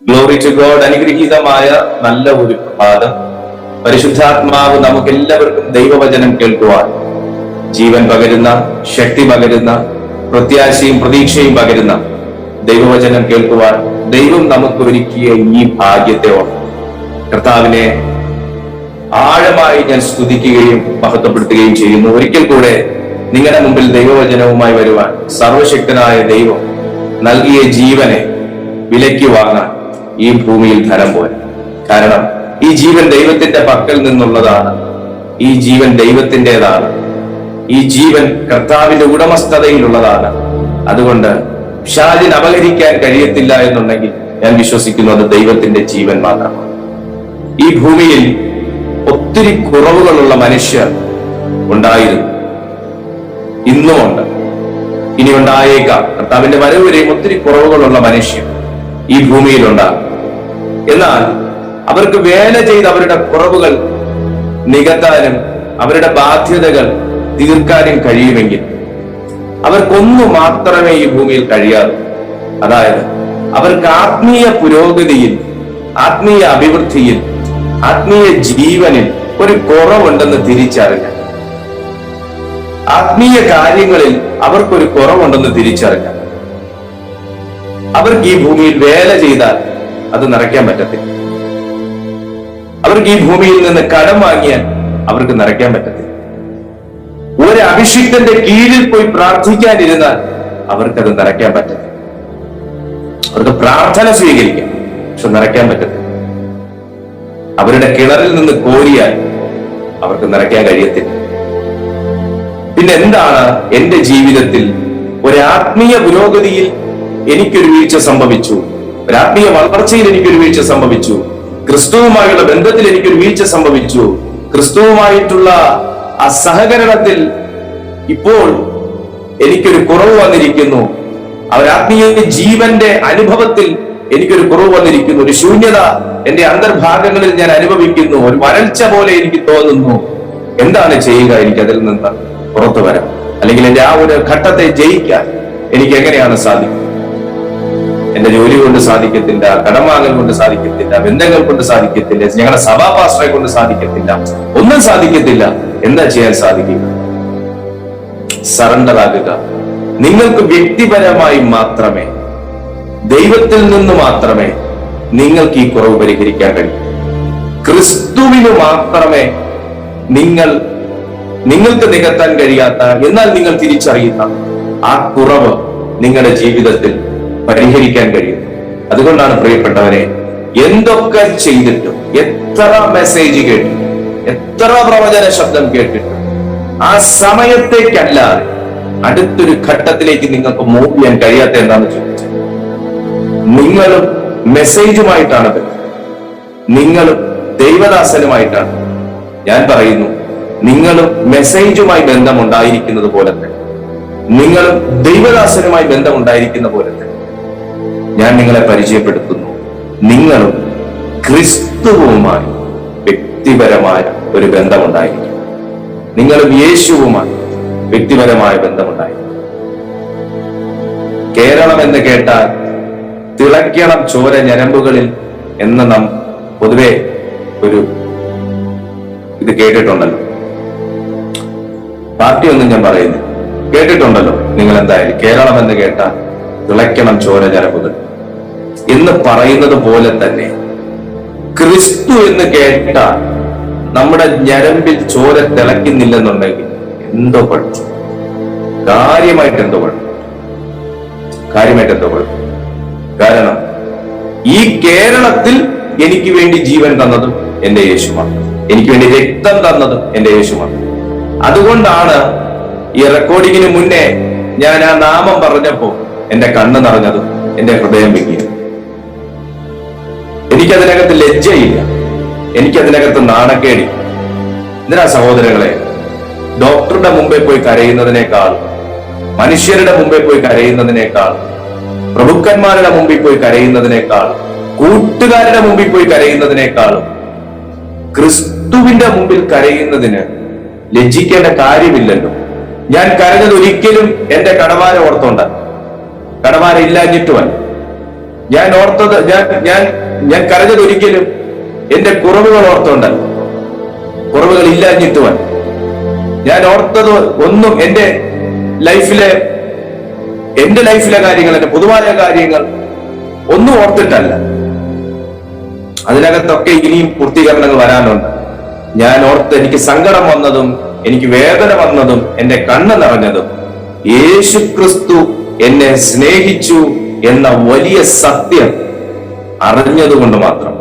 Glory to God. അനുഗ്രഹീതമായ നല്ല ഒരു പ്രഭാതം. പരിശുദ്ധാത്മാവ് നമുക്ക് എല്ലാവർക്കും ദൈവവചനം കേൾക്കുവാൻ ജീവൻ പകരുന്ന, ശക്തി പകരുന്ന, പ്രത്യാശയും പ്രതീക്ഷയും പകരുന്ന ദൈവവചനം കേൾക്കുവാൻ ദൈവം നമുക്ക് ഒരുക്കിയ ഈ ഭാഗ്യത്തെ ഓർത്ത് കർത്താവിനെ ആഴമായി ഞാൻ സ്തുതിക്കുകയും മഹത്വപ്പെടുത്തുകയും ചെയ്യുന്നു. ഒരിക്കൽ കൂടെ നിങ്ങളുടെ മുമ്പിൽ ദൈവവചനവുമായി വരുവാൻ സർവശക്തനായ ദൈവം നൽകിയ ജീവനെ വിലയ്ക്ക് വാങ്ങാൻ ഈ ഭൂമിയിൽ ധനം പോലെ. കാരണം ഈ ജീവൻ ദൈവത്തിന്റെ പക്കൽ നിന്നുള്ളതാണ്. ഈ ജീവൻ ദൈവത്തിൻ്റെതാണ്. ഈ ജീവൻ കർത്താവിന്റെ ഉടമസ്ഥതയിലുള്ളതാണ്. അതുകൊണ്ട് പിശാചിന് അപഹരിക്കാൻ കഴിയത്തില്ല എന്നുണ്ടെങ്കിൽ ഞാൻ വിശ്വസിക്കുന്നു അത് ദൈവത്തിന്റെ ജീവൻ മാത്രമാണ്. ഈ ഭൂമിയിൽ ഒത്തിരി കുറവുകളുള്ള മനുഷ്യർ ഉണ്ടായിരുന്നു, ഇന്നുമുണ്ട്, ഇനി ഉണ്ടായേക്കാം. കർത്താവിന്റെ വരവ് വരെയും ഒത്തിരി കുറവുകളുള്ള മനുഷ്യർ ഈ ഭൂമിയിലുണ്ടാകും. എന്നാൽ അവർക്ക് വേല ചെയ്ത് അവരുടെ കുറവുകൾ നികത്താനും അവരുടെ ബാധ്യതകൾ തീർക്കാനും കഴിയുമെങ്കിൽ അവർക്കൊന്നു മാത്രമേ ഈ ഭൂമിയിൽ കഴിയാറൂ. അതായത് അവർക്ക് ആത്മീയ പുരോഗതിയിൽ, ആത്മീയ അഭിവൃദ്ധിയിൽ, ആത്മീയ ജീവനിൽ ഒരു കുറവുണ്ടെന്ന് തിരിച്ചറിഞ്ഞാൽ, ആത്മീയ കാര്യങ്ങളിൽ അവർക്കൊരു കുറവുണ്ടെന്ന് തിരിച്ചറിഞ്ഞാൽ അവർക്ക് ഈ ഭൂമിയിൽ വേല ചെയ്താൽ അത് നിറയ്ക്കാൻ പറ്റത്തില്ല. അവർക്ക് ഈ ഭൂമിയിൽ നിന്ന് കടം വാങ്ങിയാൽ അവർക്ക് നിറയ്ക്കാൻ പറ്റത്തില്ല. ഒരു അഭിഷിക്തന്റെ കീഴിൽ പോയി പ്രാർത്ഥിക്കാനിരുന്നാൽ അവർക്കത് നിറയ്ക്കാൻ പറ്റത്തില്ല. അവർക്ക് പ്രാർത്ഥന സ്വീകരിക്കാം, പക്ഷെ നിറയ്ക്കാൻ പറ്റത്തില്ല. അവരുടെ കിണറിൽ നിന്ന് കോരിയാൽ അവർക്ക് നിറയ്ക്കാൻ കഴിയത്തില്ല. പിന്നെ എന്താണ് എന്റെ ജീവിതത്തിൽ ഒരു ആത്മീയ പുരോഗതിയിൽ എനിക്കൊരു വീഴ്ച സംഭവിച്ചു, ഒരു ആത്മീയ വളർച്ചയിൽ എനിക്കൊരു വീഴ്ച സംഭവിച്ചു, ക്രിസ്തുവുമായുള്ള ബന്ധത്തിൽ എനിക്കൊരു വീഴ്ച സംഭവിച്ചു, ക്രിസ്തുവുമായിട്ടുള്ള ആ സഹകരണത്തിൽ ഇപ്പോൾ എനിക്കൊരു കുറവ് വന്നിരിക്കുന്നു, ആത്മീയ ജീവന്റെ അനുഭവത്തിൽ എനിക്കൊരു കുറവ് വന്നിരിക്കുന്നു, ഒരു ശൂന്യത എന്റെ അന്തർഭാഗങ്ങളിൽ ഞാൻ അനുഭവിക്കുന്നു, ഒരു വരൾച്ച പോലെ എനിക്ക് തോന്നുന്നു. എന്താണ് ചെയ്യുക? എനിക്ക് അതിൽ നിന്ന് പുറത്തു വരാം, അല്ലെങ്കിൽ എന്റെ ആ ഒരു ഘട്ടത്തെ ജയിക്കാൻ എനിക്ക് എങ്ങനെയാണ് സാധിക്കുക? എന്റെ ജോലി കൊണ്ട് സാധിക്കത്തില്ല, കടം വാങ്ങൽ കൊണ്ട് സാധിക്കത്തില്ല, ബന്ധങ്ങൾ കൊണ്ട് സാധിക്കത്തില്ല, ഞങ്ങളുടെ സഭാപാസ്റ്ററെ കൊണ്ട് സാധിക്കത്തില്ല, ഒന്നും സാധിക്കത്തില്ല. എന്താ ചെയ്യാൻ സാധിക്കുക? സറണ്ടർ ആകുക. നിങ്ങൾക്ക് വ്യക്തിപരമായി മാത്രമേ, ദൈവത്തിൽ നിന്ന് മാത്രമേ നിങ്ങൾക്ക് ഈ കുറവ് പരിഹരിക്കാൻ കഴിയൂ. ക്രിസ്തുവിന് മാത്രമേ നിങ്ങൾക്ക് നികത്താൻ കഴിയാത്ത, എന്നാൽ നിങ്ങൾ തിരിച്ചറിയുന്ന ആ കുറവ് നിങ്ങളുടെ ജീവിതത്തിൽ പരിഹരിക്കാൻ കഴിയും. അതുകൊണ്ടാണ് പ്രിയപ്പെട്ടവരെ, എന്തൊക്കെ ചെയ്തിട്ടും, എത്ര മെസ്സേജ് കേട്ടിട്ടും, എത്ര പ്രവചന ശബ്ദം കേട്ടിട്ടും ആ സമയത്തേക്കല്ലാതെ അടുത്തൊരു ഘട്ടത്തിലേക്ക് നിങ്ങൾക്ക് മൂവ് ചെയ്യാൻ കഴിയാത്ത എന്താണെന്ന് ചോദിച്ചത്, നിങ്ങളും മെസ്സേജുമായിട്ടാണ് ബന്ധം, നിങ്ങളും ദൈവദാസനുമായിട്ടാണ്. ഞാൻ പറയുന്നു, നിങ്ങളും മെസ്സേജുമായി ബന്ധമുണ്ടായിരിക്കുന്നത് പോലെ തന്നെ, നിങ്ങളും ദൈവദാസനുമായി ബന്ധമുണ്ടായിരിക്കുന്ന പോലെ തന്നെ ഞാൻ നിങ്ങളെ പരിചയപ്പെടുത്തുന്നു, നിങ്ങളും ക്രിസ്തുവുമായി വ്യക്തിപരമായ ഒരു ബന്ധമുണ്ടായിരിക്കും. നിങ്ങളും യേശുവുമായി വ്യക്തിപരമായ ബന്ധമുണ്ടായിരിക്കും. കേരളം എന്ന് കേട്ടാൽ തിളയ്ക്കണം ചോര ഞരമ്പുകളിൽ എന്ന് നാം പൊതുവെ ഒരു ഇത് കേട്ടിട്ടുണ്ടല്ലോ. പാർട്ടിയൊന്നും ഞാൻ പറയുന്നില്ല, കേട്ടിട്ടുണ്ടല്ലോ നിങ്ങൾ. എന്തായാലും കേരളം എന്ന് കേട്ടാൽ തിളയ്ക്കണം ചോര ഞരമ്പുകൾ എന്ന് പറയുന്നത് പോലെ തന്നെ ക്രിസ്തു എന്ന് കേട്ടാൽ നമ്മുടെ ഞരമ്പിൽ ചോര തിളയ്ക്കുന്നില്ലെന്നുണ്ടെങ്കിൽ എന്തോ പഠിച്ചു, കാര്യമായിട്ട് എന്തോ പഠിച്ചു. കാരണം ഈ കേരളത്തിൽ എനിക്ക് വേണ്ടി ജീവൻ തന്നതും എന്റെ യേശുമാണ്, എനിക്ക് വേണ്ടി രക്തം തന്നതും എന്റെ യേശുമാണ്. അതുകൊണ്ടാണ് ഈ റെക്കോർഡിങ്ങിന് മുന്നേ ഞാൻ ആ നാമം പറഞ്ഞപ്പോ എന്റെ കണ്ണ് നിറഞ്ഞതും എന്റെ ഹൃദയം വിങ്ങിയത്. എനിക്കതിനകത്ത് ലജ്ജയില്ല, എനിക്കതിനകത്ത് നാണക്കേടില്ല. എന്തിനാ സഹോദരങ്ങളെ, ഡോക്ടറുടെ മുമ്പിൽ പോയി കരയുന്നതിനേക്കാൾ, മനുഷ്യരുടെ മുമ്പിൽ പോയി കരയുന്നതിനേക്കാൾ, പ്രഭുക്കന്മാരുടെ മുമ്പിൽ പോയി കരയുന്നതിനേക്കാൾ, കൂട്ടുകാരുടെ മുമ്പിൽ പോയി കരയുന്നതിനേക്കാളും ക്രിസ്തുവിന്റെ മുമ്പിൽ കരയുന്നതിന് ലജ്ജിക്കേണ്ട കാര്യമില്ലല്ലോ. ഞാൻ കരഞ്ഞത് ഒരിക്കലും എന്റെ കടവാര ഓർത്തോണ്ട, കടവാര ഇല്ലാഞ്ഞിട്ടുമല്ല. ഞാൻ ഓർത്തത് ഞാൻ കരഞ്ഞത് ഒരിക്കലും എന്റെ കുറവുകൾ ഓർത്തോണ്ടല്ല, കുറവുകൾ ഇല്ലാഞ്ഞിട്ടുവൻ. ഞാൻ ഓർത്തത് ഒന്നും എന്റെ ലൈഫിലെ കാര്യങ്ങൾ, എന്റെ പൊതുവായ കാര്യങ്ങൾ ഒന്നും ഓർത്തിട്ടല്ല. അതിനകത്തൊക്കെ ഇനിയും പൂർത്തീകരണങ്ങൾ വരാനുണ്ട്. ഞാൻ ഓർത്ത് എനിക്ക് സങ്കടം വന്നതും എനിക്ക് വേദന വന്നതും എന്റെ കണ്ണ് നിറഞ്ഞതും യേശുക്രിസ്തു എന്നെ സ്നേഹിച്ചു എന്ന വലിയ സത്യം അറിഞ്ഞതുകൊണ്ട് മാത്രം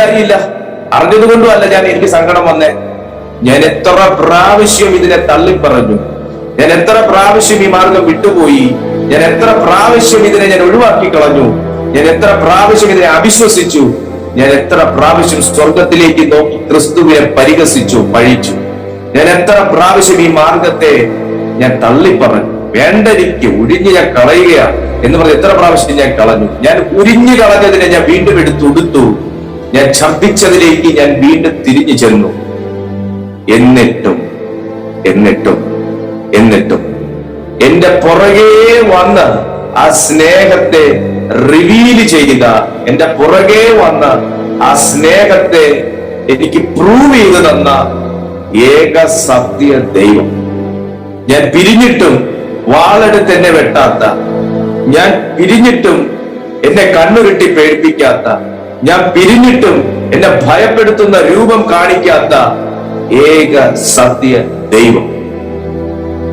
കാര്യമില്ല. അറിഞ്ഞതുകൊണ്ടും അല്ല എനിക്ക് സങ്കടം വന്നേ. ഞാൻ എത്ര പ്രാവശ്യം ഇതിനെ തള്ളിപ്പറഞ്ഞു, ഞാൻ എത്ര പ്രാവശ്യം ഈ മാർഗം വിട്ടുപോയി, ഞാൻ എത്ര പ്രാവശ്യം ഇതിനെ ഞാൻ ഒഴിവാക്കി കളഞ്ഞു, ഞാൻ എത്ര പ്രാവശ്യം ഇതിനെ അവിശ്വസിച്ചു, ഞാൻ എത്ര പ്രാവശ്യം സ്വർഗത്തിലേക്ക് നോക്കി ക്രിസ്തുവിനെ പരിഹസിച്ചു, പഴിച്ചു. ഞാൻ എത്ര പ്രാവശ്യം ഈ മാർഗത്തെ ഞാൻ തള്ളിപ്പറഞ്ഞു. വേണ്ടരിക്ക് ഉരിഞ്ഞ് ഞാൻ കളയുക എന്ന് പറഞ്ഞ് എത്ര പ്രാവശ്യം ഞാൻ കളഞ്ഞു. ഞാൻ ഉരിഞ്ഞു കളഞ്ഞതിനെ ഞാൻ വീണ്ടും എടുത്തുടുത്തു. ഞാൻ ഛർദ്ദിച്ചതിലേക്ക് ഞാൻ വീണ്ടും തിരിഞ്ഞു ചെന്നു. എന്നിട്ടും എന്റെ പുറകെ വന്ന് ആ സ്നേഹത്തെ റിവീൽ ചെയ്ത, എന്റെ പുറകെ വന്ന് ആ സ്നേഹത്തെ എനിക്ക് പ്രൂവ് ചെയ്തു തന്ന ഏക സത്യ ദൈവം, ഞാൻ പിരിഞ്ഞിട്ടും വാളെടുത്ത് എന്നെ വെട്ടാത്ത, ഞാൻ പിരിഞ്ഞിട്ടും എന്നെ കണ്ണുരുട്ടി പേടിപ്പിക്കാത്ത, ഞാൻ പിരിഞ്ഞിട്ടും എന്നെ ഭയപ്പെടുത്തുന്ന രൂപം കാണിക്കാത്ത ഏക സത്യ ദൈവം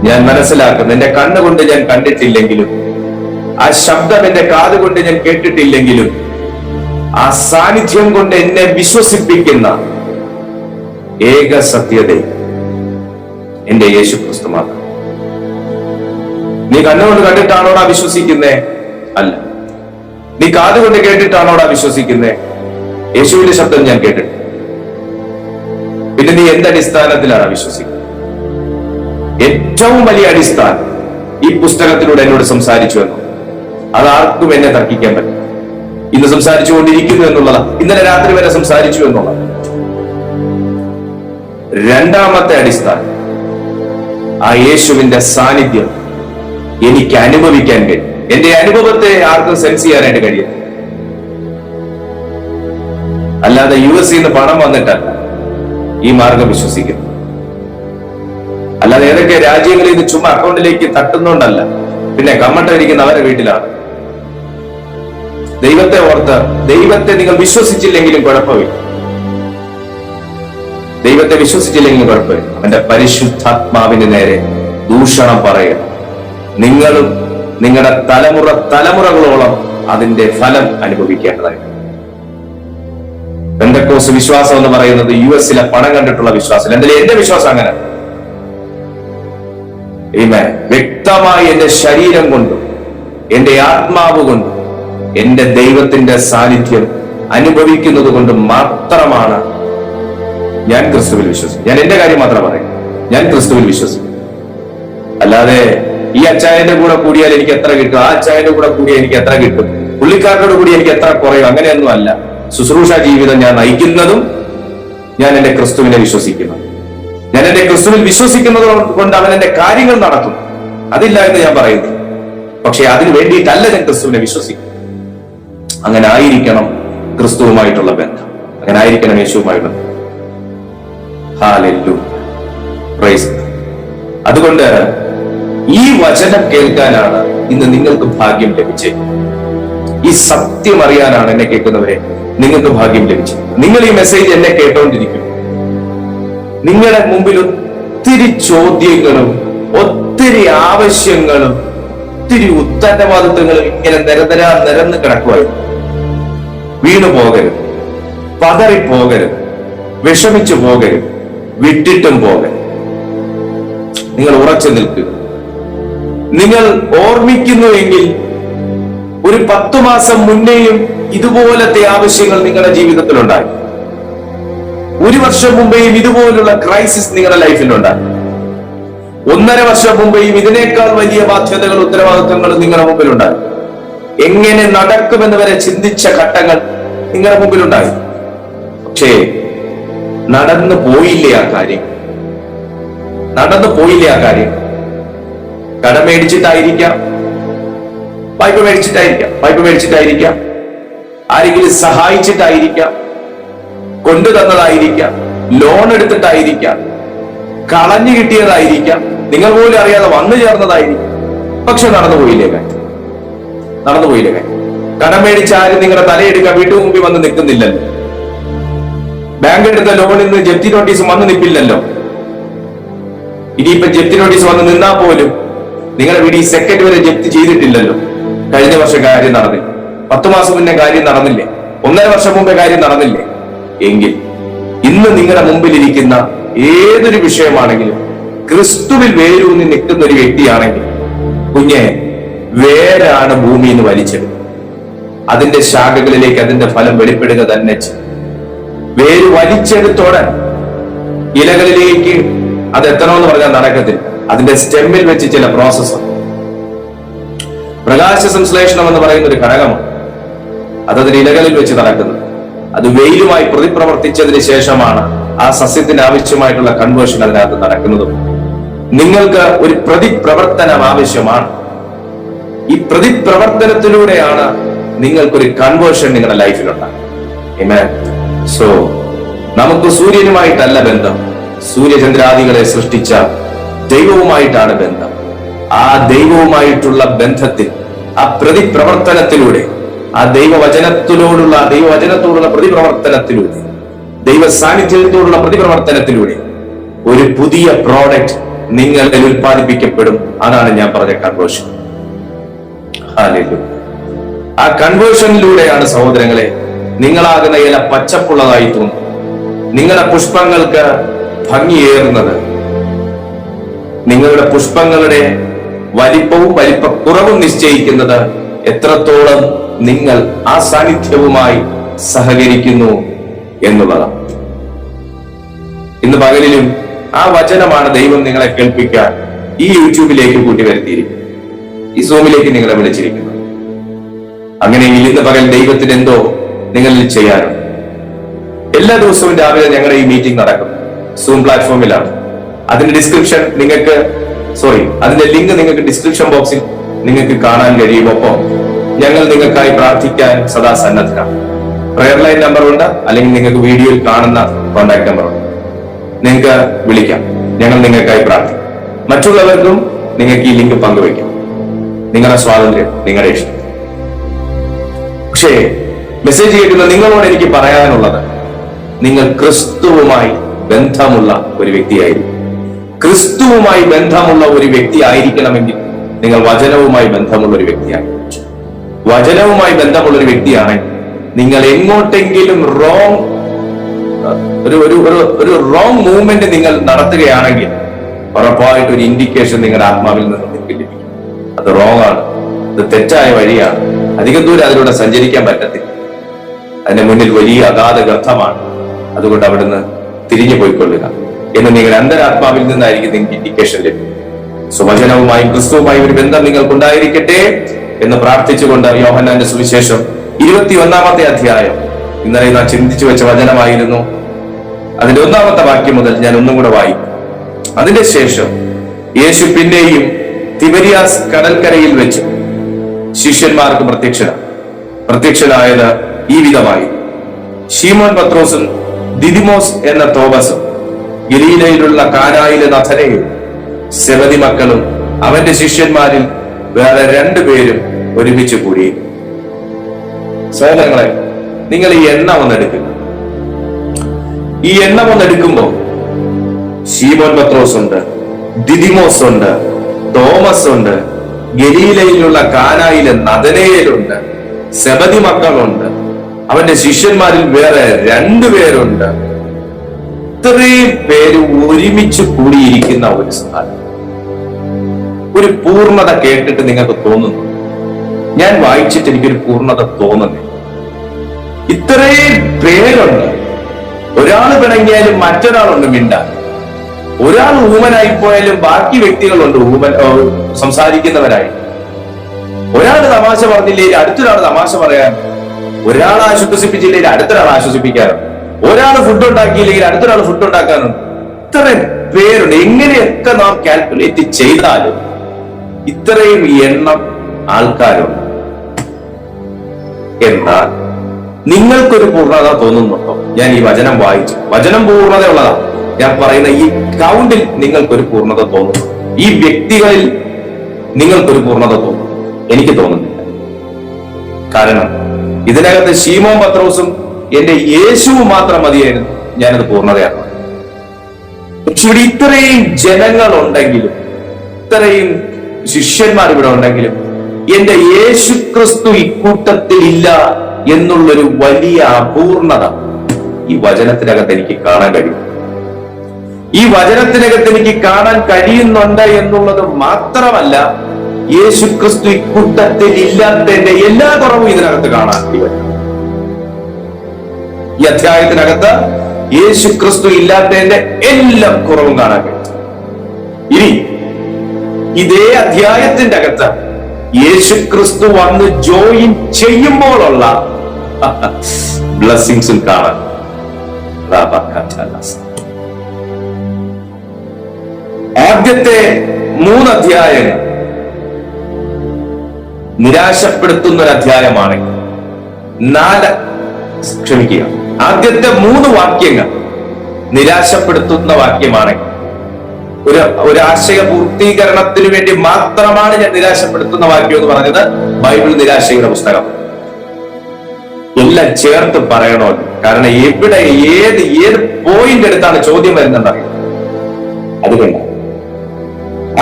ഞാൻ മനസ്സിലാക്കുന്നു. എന്റെ കണ്ണുകൊണ്ട് ഞാൻ കണ്ടിട്ടില്ലെങ്കിലും, ആ ശബ്ദം എന്റെ കാതുകൊണ്ട് ഞാൻ കേട്ടിട്ടില്ലെങ്കിലും, ആ സാന്നിധ്യം കൊണ്ട് എന്നെ വിശ്വസിപ്പിക്കുന്ന ഏക സത്യത എന്റെ യേശുക്രിസ്തു മാത്രം. നീ കണ്ണുകൊണ്ട് കണ്ടിട്ടാണോടാ വിശ്വസിക്കുന്നേ? അല്ല. നീ കാതുകൊണ്ട് കേട്ടിട്ടാണോടാ വിശ്വസിക്കുന്നേ? യേശുവിന്റെ ശബ്ദം ഞാൻ കേട്ടിട്ട്. പിന്നെ നീ എന്തടിസ്ഥാനത്തിലാണ് വിശ്വസിക്കുന്നത്? ഏറ്റവും വലിയ അടിസ്ഥാനം ഈ പുസ്തകത്തിലൂടെ എന്നോട് സംസാരിച്ചു എന്നോ, അതാർക്കും എന്നെ തർക്കിക്കാൻ പറ്റും. ഇന്ന് സംസാരിച്ചുകൊണ്ടിരിക്കുന്നു എന്നുള്ളതാ, ഇന്നലെ രാത്രി വരെ സംസാരിച്ചു എന്നുള്ളത്. രണ്ടാമത്തെ അടിസ്ഥാനം ആ യേശുവിന്റെ സാന്നിധ്യം എനിക്ക് അനുഭവിക്കാൻ കഴിയും. എന്റെ അനുഭവത്തെ ആർക്കും സെൻസ് ചെയ്യാനായിട്ട് കഴിയും. അല്ലാതെ US നിന്ന് പണം വന്നിട്ടല്ല ഈ മാർഗം വിശ്വസിക്കുന്നു. അല്ലാതെ ഏതൊക്കെ രാജ്യങ്ങളിൽ നിന്ന് ചുമ്മാ അക്കൗണ്ടിലേക്ക് തട്ടുന്നോണ്ടല്ല. പിന്നെ കമ്മട്ടടിക്കുന്ന അവരെ വീട്ടിലാണ്. ദൈവത്തെ ഓർത്ത്, ദൈവത്തെ നിങ്ങൾ വിശ്വസിച്ചില്ലെങ്കിലും കുഴപ്പമില്ല. ദൈവത്തെ വിശ്വസിച്ചില്ലെങ്കിലും കുഴപ്പമില്ല. അവന്റെ പരിശുദ്ധാത്മാവിന് നേരെ ദൂഷണം പറയുക. നിങ്ങളും നിങ്ങളുടെ തലമുറകളോളം അതിന്റെ ഫലം അനുഭവിക്കേണ്ടതായി. പെന്തക്കോസ് വിശ്വാസം എന്ന് പറയുന്നത് US പണം കണ്ടിട്ടുള്ള വിശ്വാസം. എന്തായാലും എന്റെ വിശ്വാസം അങ്ങനെ വ്യക്തമായി എന്റെ ശരീരം കൊണ്ടും എന്റെ ആത്മാവ് കൊണ്ടും എന്റെ ദൈവത്തിന്റെ സാന്നിധ്യം അനുഭവിക്കുന്നത് കൊണ്ട് മാത്രമാണ് ഞാൻ ക്രിസ്തുവിൽ വിശ്വസിക്കും. ഞാൻ എന്റെ കാര്യം മാത്രം പറയും, ഞാൻ ക്രിസ്തുവിൽ വിശ്വസിക്കും. അല്ലാതെ ഈ അച്ചായന്റെ കൂടെ കൂടിയാൽ എനിക്ക് എത്ര കിട്ടും, ആ അച്ചായന്റെ കൂടെ കൂടിയാൽ എനിക്ക് എത്ര കിട്ടും, പുള്ളിക്കാരുടെ കൂടി എനിക്ക് എത്ര കുറയും, അങ്ങനെയൊന്നും അല്ല. ശുശ്രൂഷ ജീവിതം ഞാൻ നയിക്കുന്നതും ഞാൻ എന്റെ ക്രിസ്തുവിനെ വിശ്വസിക്കുന്നു. ഞാൻ എന്റെ ക്രിസ്തുവിൽ വിശ്വസിക്കുന്നത് കൊണ്ട് അവൻ എന്റെ കാര്യങ്ങൾ നടത്തും, അതില്ല എന്ന് ഞാൻ പറയുന്നു. പക്ഷെ അതിന് വേണ്ടിയിട്ടല്ല ഞാൻ ക്രിസ്തുവിനെ വിശ്വസിക്കും. അങ്ങനെ ആയിരിക്കണം ക്രിസ്തുവുമായിട്ടുള്ള ബന്ധം, അങ്ങനെ ആയിരിക്കണം യേശുവുമായിട്ടുള്ള ബന്ധം. Hallelujah, praise. അതുകൊണ്ട് ഈ വചനം കേൾക്കാനാണ് ഇന്ന് നിങ്ങൾക്ക് ഭാഗ്യം ലഭിച്ചത്. ഈ സത്യം അറിയാനാണ് എന്നെ കേൾക്കുന്നവരെ നിങ്ങൾക്ക് ഭാഗ്യം ലഭിച്ചത്. നിങ്ങൾ ഈ മെസ്സേജ് എന്നെ കേട്ടോണ്ടിരിക്കും. നിങ്ങളുടെ മുമ്പിൽ ഒത്തിരി ചോദ്യങ്ങളും ഒത്തിരി ആവശ്യങ്ങളും ഒത്തിരി ഉത്തരവാദിത്വങ്ങളും ഇങ്ങനെ നിരന്ന് കിടക്കുമായിരുന്നു. വീണു പോകരുത്, പതറിപ്പോകരുത്, വിഷമിച്ചു പോകരുത്, വിട്ടിട്ടും പോകരുത്. നിങ്ങൾ ഉറച്ചു നിൽക്കുക. നിങ്ങൾ ഓർമ്മിക്കുന്നുവെങ്കിൽ ഒരു 10 മാസം മുന്നേയും ഇതുപോലത്തെ ആവശ്യങ്ങൾ നിങ്ങളുടെ ജീവിതത്തിലുണ്ടായി. 1 വർഷം മുമ്പേയും ഇതുപോലുള്ള ക്രൈസിസ് നിങ്ങളുടെ ലൈഫിലുണ്ടായി. 1.5 വർഷം മുമ്പേയും ഇതിനേക്കാൾ വലിയ ബാധ്യതകൾ, ഉത്തരവാദിത്വങ്ങൾ നിങ്ങളുടെ മുമ്പിലുണ്ടായി. എങ്ങനെ നടക്കുമെന്ന് വരെ ചിന്തിച്ച ഘട്ടങ്ങൾ നിങ്ങളുടെ മുമ്പിലുണ്ടായി. പക്ഷേ നടന്നു പോയില്ലേ ആ കാര്യം? നടന്നു പോയില്ലേ ആ കാര്യം? കടമേടിച്ചിട്ടായിരിക്കാം, വായ്പ മേടിച്ചിട്ടായിരിക്കാം, ആരെങ്കിലും സഹായിച്ചിട്ടായിരിക്കാം, കൊണ്ടു തന്നതായിരിക്കാം, ലോൺ എടുത്തിട്ടായിരിക്കാം, കളഞ്ഞു കിട്ടിയതായിരിക്കാം, നിങ്ങൾ പോലും അറിയാതെ വന്നു ചേർന്നതായിരിക്കും. പക്ഷെ നടന്നുപോയില്ലേ കാര്യം? കടം മേടിച്ച ആരും നിങ്ങളുടെ തലയെടുക്കാൻ വീട്ടു മുമ്പിൽ വന്ന് നിൽക്കുന്നില്ലല്ലോ. ബാങ്ക് എടുത്ത ലോണിൽ നിന്ന് ജപ്തി നോട്ടീസ് വന്ന് നിൽപ്പില്ലല്ലോ. ഇനിയിപ്പൊ ജപ്തി നോട്ടീസ് വന്ന് നിന്നാൽ പോലും നിങ്ങളുടെ വീട് ഈ സെക്കൻഡ് വരെ ജപ്തി ചെയ്തിട്ടില്ലല്ലോ. കഴിഞ്ഞ വർഷം കാര്യം നടന്നില്ല, 10 മാസം മുന്നേ കാര്യം നടന്നില്ലേ, 1.5 വർഷം മുമ്പേ കാര്യം നടന്നില്ലേ? എങ്കിൽ ഇന്ന് നിങ്ങളുടെ മുമ്പിലിരിക്കുന്ന ഏതൊരു വിഷയമാണെങ്കിലും ക്രിസ്തുവിൽ വേരൂന്നി നിൽക്കുന്ന ഒരു വ്യക്തിയാണെങ്കിൽ കുഞ്ഞെ, വേരാണ് ഭൂമിയിൽ നിന്ന് വലിച്ചെടുക്കുക. അതിന്റെ ശാഖകളിലേക്ക് അതിന്റെ ഫലം വെളിപ്പെടുക തന്നെ ചെയ്യും. വേര് വലിച്ചെടുത്തോടെ ഇലകളിലേക്ക് അത് എത്തണമെന്ന് പറഞ്ഞാൽ നടക്കത്തില്ല. അതിന്റെ സ്റ്റെമ്മിൽ വെച്ച് ചില പ്രോസസ്സ്, പ്രകാശ സംശ്ലേഷണം എന്ന് പറയുന്ന ഒരു ഘടകമാണ്. അതിന്റെ ഇലകളിൽ വെച്ച് നടക്കുന്നത്. അത് വെയിലുമായി പ്രതിപ്രവർത്തിച്ചതിന് ശേഷമാണ് ആ സസ്യത്തിന് ആവശ്യമായിട്ടുള്ള കൺവേർഷൻ അതിനകത്ത് നടക്കുന്നതും. നിങ്ങൾക്ക് ഒരു പ്രതിപ്രവർത്തനം ആവശ്യമാണ്. ഈ പ്രതിപ്രവർത്തനത്തിലൂടെയാണ് നിങ്ങൾക്കൊരു കൺവേർഷൻ നിങ്ങളുടെ ലൈഫിലുണ്ടാകും. സോ നമുക്ക് സൂര്യനുമായിട്ടല്ല ബന്ധം, സൂര്യചന്ദ്രാദികളെ സൃഷ്ടിച്ച ദൈവവുമായിട്ടാണ് ബന്ധം. ആ ദൈവവുമായിട്ടുള്ള ബന്ധത്തിൽ, ആ പ്രതിപ്രവർത്തനത്തിലൂടെ, ആ ദൈവവചനത്തോടുള്ള പ്രതിപ്രവർത്തനത്തിലൂടെ, ദൈവ സാന്നിധ്യത്തോടുള്ള പ്രതിപ്രവർത്തനത്തിലൂടെ ഒരു പുതിയ പ്രോഡക്റ്റ് നിങ്ങളിൽ ഉൽപ്പാദിപ്പിക്കപ്പെടും. അതാണ് ഞാൻ പറഞ്ഞ കൺവേർഷൻ. ആ കൺവേർഷനിലൂടെയാണ് സഹോദരങ്ങളെ നിങ്ങളാകുന്ന ഇല പച്ചപ്പുള്ളതായി തോന്നും, നിങ്ങളുടെ പുഷ്പങ്ങൾക്ക് ഭംഗിയേറുന്നത്. നിങ്ങളുടെ പുഷ്പങ്ങളുടെ വലിപ്പക്കുറവും നിശ്ചയിക്കുന്നത് എത്രത്തോളം നിങ്ങൾ ആ സാന്നിധ്യവുമായി സഹകരിക്കുന്നു എന്നുള്ളതാണ്. ഇന്ന് പകലിലും ആ വചനമാണ് ദൈവം നിങ്ങളെ കേൾപ്പിക്കാൻ ഈ യൂട്യൂബിലേക്ക് കൂട്ടി വരുത്തിയിരിക്കുന്നത്, ഈ സൂമിലേക്ക് നിങ്ങളെ വിളിച്ചിരിക്കുന്നത്. അങ്ങനെയെങ്കിൽ ഇന്ന് പകൽ ദൈവത്തിന് എന്തോ നിങ്ങളിൽ ചെയ്യാനുണ്ട്. എല്ലാ ദിവസവും രാവിലെ ഞങ്ങളുടെ ഈ മീറ്റിംഗ് നടക്കും സൂം പ്ലാറ്റ്ഫോമിലാണ്. അതിന്റെ ഡിസ്ക്രിപ്ഷൻ അതിന്റെ ലിങ്ക് നിങ്ങൾക്ക് ഡിസ്ക്രിപ്ഷൻ ബോക്സിൽ നിങ്ങൾക്ക് കാണാൻ കഴിയും. ഒപ്പം ഞങ്ങൾ നിങ്ങൾക്കായി പ്രാർത്ഥിക്കാൻ സദാ സന്നദ്ധരാണ്. പ്രയർ ലൈൻ നമ്പർ ഉണ്ട്, അല്ലെങ്കിൽ നിങ്ങൾക്ക് വീഡിയോയിൽ കാണുന്ന കോൺടാക്ട് നമ്പർ ഉണ്ട്. നിങ്ങൾക്ക് വിളിക്കാം, ഞങ്ങൾ നിങ്ങൾക്കായി പ്രാർത്ഥിക്കും. മറ്റുള്ളവർക്കും നിങ്ങൾക്ക് ഈ ലിങ്ക് പങ്കുവയ്ക്കാം. നിങ്ങളുടെ സ്വാതന്ത്ര്യം, നിങ്ങളുടെ ഇഷ്ടം. പക്ഷേ മെസ്സേജ് കേൾക്കുന്ന നിങ്ങളോട് എനിക്ക് പറയാനുള്ളത്, നിങ്ങൾ ക്രിസ്തുവുമായി ബന്ധമുള്ള ഒരു വ്യക്തിയായിരിക്കും. ക്രിസ്തുവുമായി ബന്ധമുള്ള ഒരു വ്യക്തി ആയിരിക്കണമെങ്കിൽ നിങ്ങൾ വചനവുമായി ബന്ധമുള്ള ഒരു വ്യക്തിയായിരിക്കും. വചനവുമായി ബന്ധമുള്ള ഒരു വ്യക്തിയാണെങ്കിൽ നിങ്ങൾ എങ്ങോട്ടെങ്കിലും ഒരു റോങ് മൂവ്മെന്റ് നിങ്ങൾ നടത്തുകയാണെങ്കിൽ ഉറപ്പായിട്ട് ഒരു ഇൻഡിക്കേഷൻ നിങ്ങളുടെ ആത്മാവിൽ നിന്ന് നിങ്ങൾക്ക് ലഭിക്കും. അത് റോങ് ആണ്, അത് തെറ്റായ വഴിയാണ്, അധികം ദൂരം അതിലൂടെ സഞ്ചരിക്കാൻ പറ്റത്തില്ല. അതിന്റെ മുന്നിൽ വലിയ അഗാധ ഗർത്തമാണ്. അതുകൊണ്ട് അവിടുന്ന് തിരിഞ്ഞു പോയിക്കൊള്ളുക എന്ന് നിങ്ങളുടെ അന്തരാത്മാവിൽ നിന്നായിരിക്കും നിങ്ങൾക്ക് ഇൻഡിക്കേഷൻ ലഭിക്കും. സുവചനവുമായും ക്രിസ്തുവുമായും ഒരു ബന്ധം നിങ്ങൾക്കുണ്ടായിരിക്കട്ടെ എന്ന് പ്രാർത്ഥിച്ചുകൊണ്ട് യോഹന്നാന്റെ സുവിശേഷം 21-ാമത്തെ അധ്യായം ഇന്നലെ നാം ചിന്തിച്ചു വെച്ച വചനമായിരുന്നു. അതിന്റെ 1-ാമത്തെ വാക്യം മുതൽ ഞാൻ ഒന്നും കൂടെ വായിക്കും. അതിന്റെ ശേഷം യേശു പിന്നെയും തിബരിയാസ് കടൽക്കരയിൽ വെച്ച് ശിഷ്യന്മാർക്ക് പ്രത്യക്ഷനായത് ഈ വിധമായി: ശീമോൻ പത്രോസും ദിദിമോസ് എന്ന തോമസും ഗലീലയിലുള്ള കാനായിലെ നഥനയും സെബദി മക്കളും അവന്റെ ശിഷ്യന്മാരിൽ വേറെ 2 പേരും ഒരുമിച്ച് കൂടി. സഹോദരങ്ങളെ, നിങ്ങൾ ഈ എണ്ണ ഒന്നെടുക്കുക. ഈ എണ്ണ ഒന്നെടുക്കുമ്പോ ശീമോൻ പത്രോസ് ഉണ്ട്, ദിദിമോസ് ഉണ്ട്, തോമസ് ഉണ്ട്, ഗലീലയിലുള്ള കാനായിലെ നഥനയേലുണ്ട്, സെബദി മക്കളുണ്ട്, അവന്റെ ശിഷ്യന്മാരിൽ വേറെ 2 പേരുണ്ട്. ഇത്രയും പേര് ഒരുമിച്ച് കൂടിയിരിക്കുന്ന ഒരു സ്ഥലം, ഒരു പൂർണ്ണത കേട്ടിട്ട് നിങ്ങൾക്ക് തോന്നുന്നു? ഞാൻ വായിച്ചിട്ട് എനിക്കൊരു പൂർണ്ണത തോന്നുന്നില്ല. ഇത്രയും പേരുണ്ട്. ഒരാൾ പിണങ്ങിയാലും മറ്റൊരാളുണ്ട് മിണ്ടാൻ. ഒരാൾ ഊമനായി പോയാലും ബാക്കി വ്യക്തികളുണ്ട് സംസാരിക്കുന്നവരായി. ഒരാൾ തമാശ പറഞ്ഞില്ലെങ്കിൽ അടുത്തൊരാൾ തമാശ പറയാൻ, ഒരാൾ ആശ്വസിപ്പിച്ചില്ലെങ്കിൽ അടുത്തൊരാൾ ആശ്വസിപ്പിക്കാറുണ്ട്, ഒരാൾ ഫുഡ് ഉണ്ടാക്കിയില്ലെങ്കിൽ അടുത്തൊരാൾ ഫുഡ് ഉണ്ടാക്കാനുണ്ട്. ഇത്രയും പേരുണ്ട്. എങ്ങനെയൊക്കെ നാം കാൽക്കുലേറ്റ് ചെയ്താലും ഇത്രയും എണ്ണം ആൾക്കാരുണ്ട്. എന്നാൽ നിങ്ങൾക്കൊരു പൂർണ്ണത തോന്നുന്നുണ്ടോ? ഞാൻ ഈ വചനം വായിച്ചു, വചനം പൂർണ്ണതയുള്ളതാണ്. ഞാൻ പറയുന്ന ഈ കൗണ്ടിൽ നിങ്ങൾക്കൊരു പൂർണ്ണത തോന്നുന്നു, ഈ വ്യക്തികളിൽ നിങ്ങൾക്കൊരു പൂർണ്ണത തോന്നുന്നു? എനിക്ക് തോന്നുന്നില്ല. കാരണം ഇതിനകത്ത് ശീമോൻ പത്രോസും എന്റെ യേശുവും മാത്രം മതിയായിരുന്നു ഞാനത് പൂർണ്ണതയാണ്. പക്ഷെ ഇവിടെ ഇത്രയും ജനങ്ങൾ ഉണ്ടെങ്കിലും, ഇത്രയും ശിഷ്യന്മാർ ഇവിടെ ഉണ്ടെങ്കിലും എന്റെ യേശു ക്രിസ്തു ഇക്കൂട്ടത്തിൽ ഇല്ല എന്നുള്ളൊരു വലിയ അപൂർണത ഈ വചനത്തിനകത്ത് എനിക്ക് കാണാൻ കഴിയും. ഈ വചനത്തിനകത്ത് എനിക്ക് കാണാൻ കഴിയുന്നുണ്ട് എന്നുള്ളത് മാത്രമല്ല, യേശു ക്രിസ്തു ഇക്കൂട്ടത്തിൽ ഇല്ലാത്തതിന്റെ എല്ലാ കുറവും ഇതിനകത്ത് കാണാൻ കഴിയും. ഈ അധ്യായത്തിനകത്ത് യേശു ക്രിസ്തു ഇല്ലാത്തതിന്റെ എല്ലാ കുറവും കാണാൻ കഴിയും. ഇനി ഇതേ അധ്യായത്തിന്റെ അകത്ത് യേശു ക്രിസ്തു വന്ന് ജോയിൻ ചെയ്യുമ്പോഴുള്ള ബ്ലെസ്സിങ്സും കാണാൻ. ആദ്യത്തെ 3 അധ്യായങ്ങൾ നിരാശപ്പെടുത്തുന്ന ഒരു അധ്യായമാണെങ്കിൽ ആദ്യത്തെ 3 വാക്യങ്ങൾ നിരാശപ്പെടുത്തുന്ന വാക്യമാണെങ്കിൽ, ഒരു ആശയ പൂർത്തീകരണത്തിന് വേണ്ടി മാത്രമാണ് ഞാൻ നിരാശപ്പെടുത്തുന്ന വാക്യം എന്ന് പറഞ്ഞത് ബൈബിൾ നിരാശയുടെ പുസ്തകം. എല്ലാം ചേർത്ത് പറയണോ? കാരണം എവിടെ ഏത് പോയിന്റ് എടുത്താണ് ചോദ്യം വരുന്നുണ്ടറിയാം. അതുകൊണ്ട്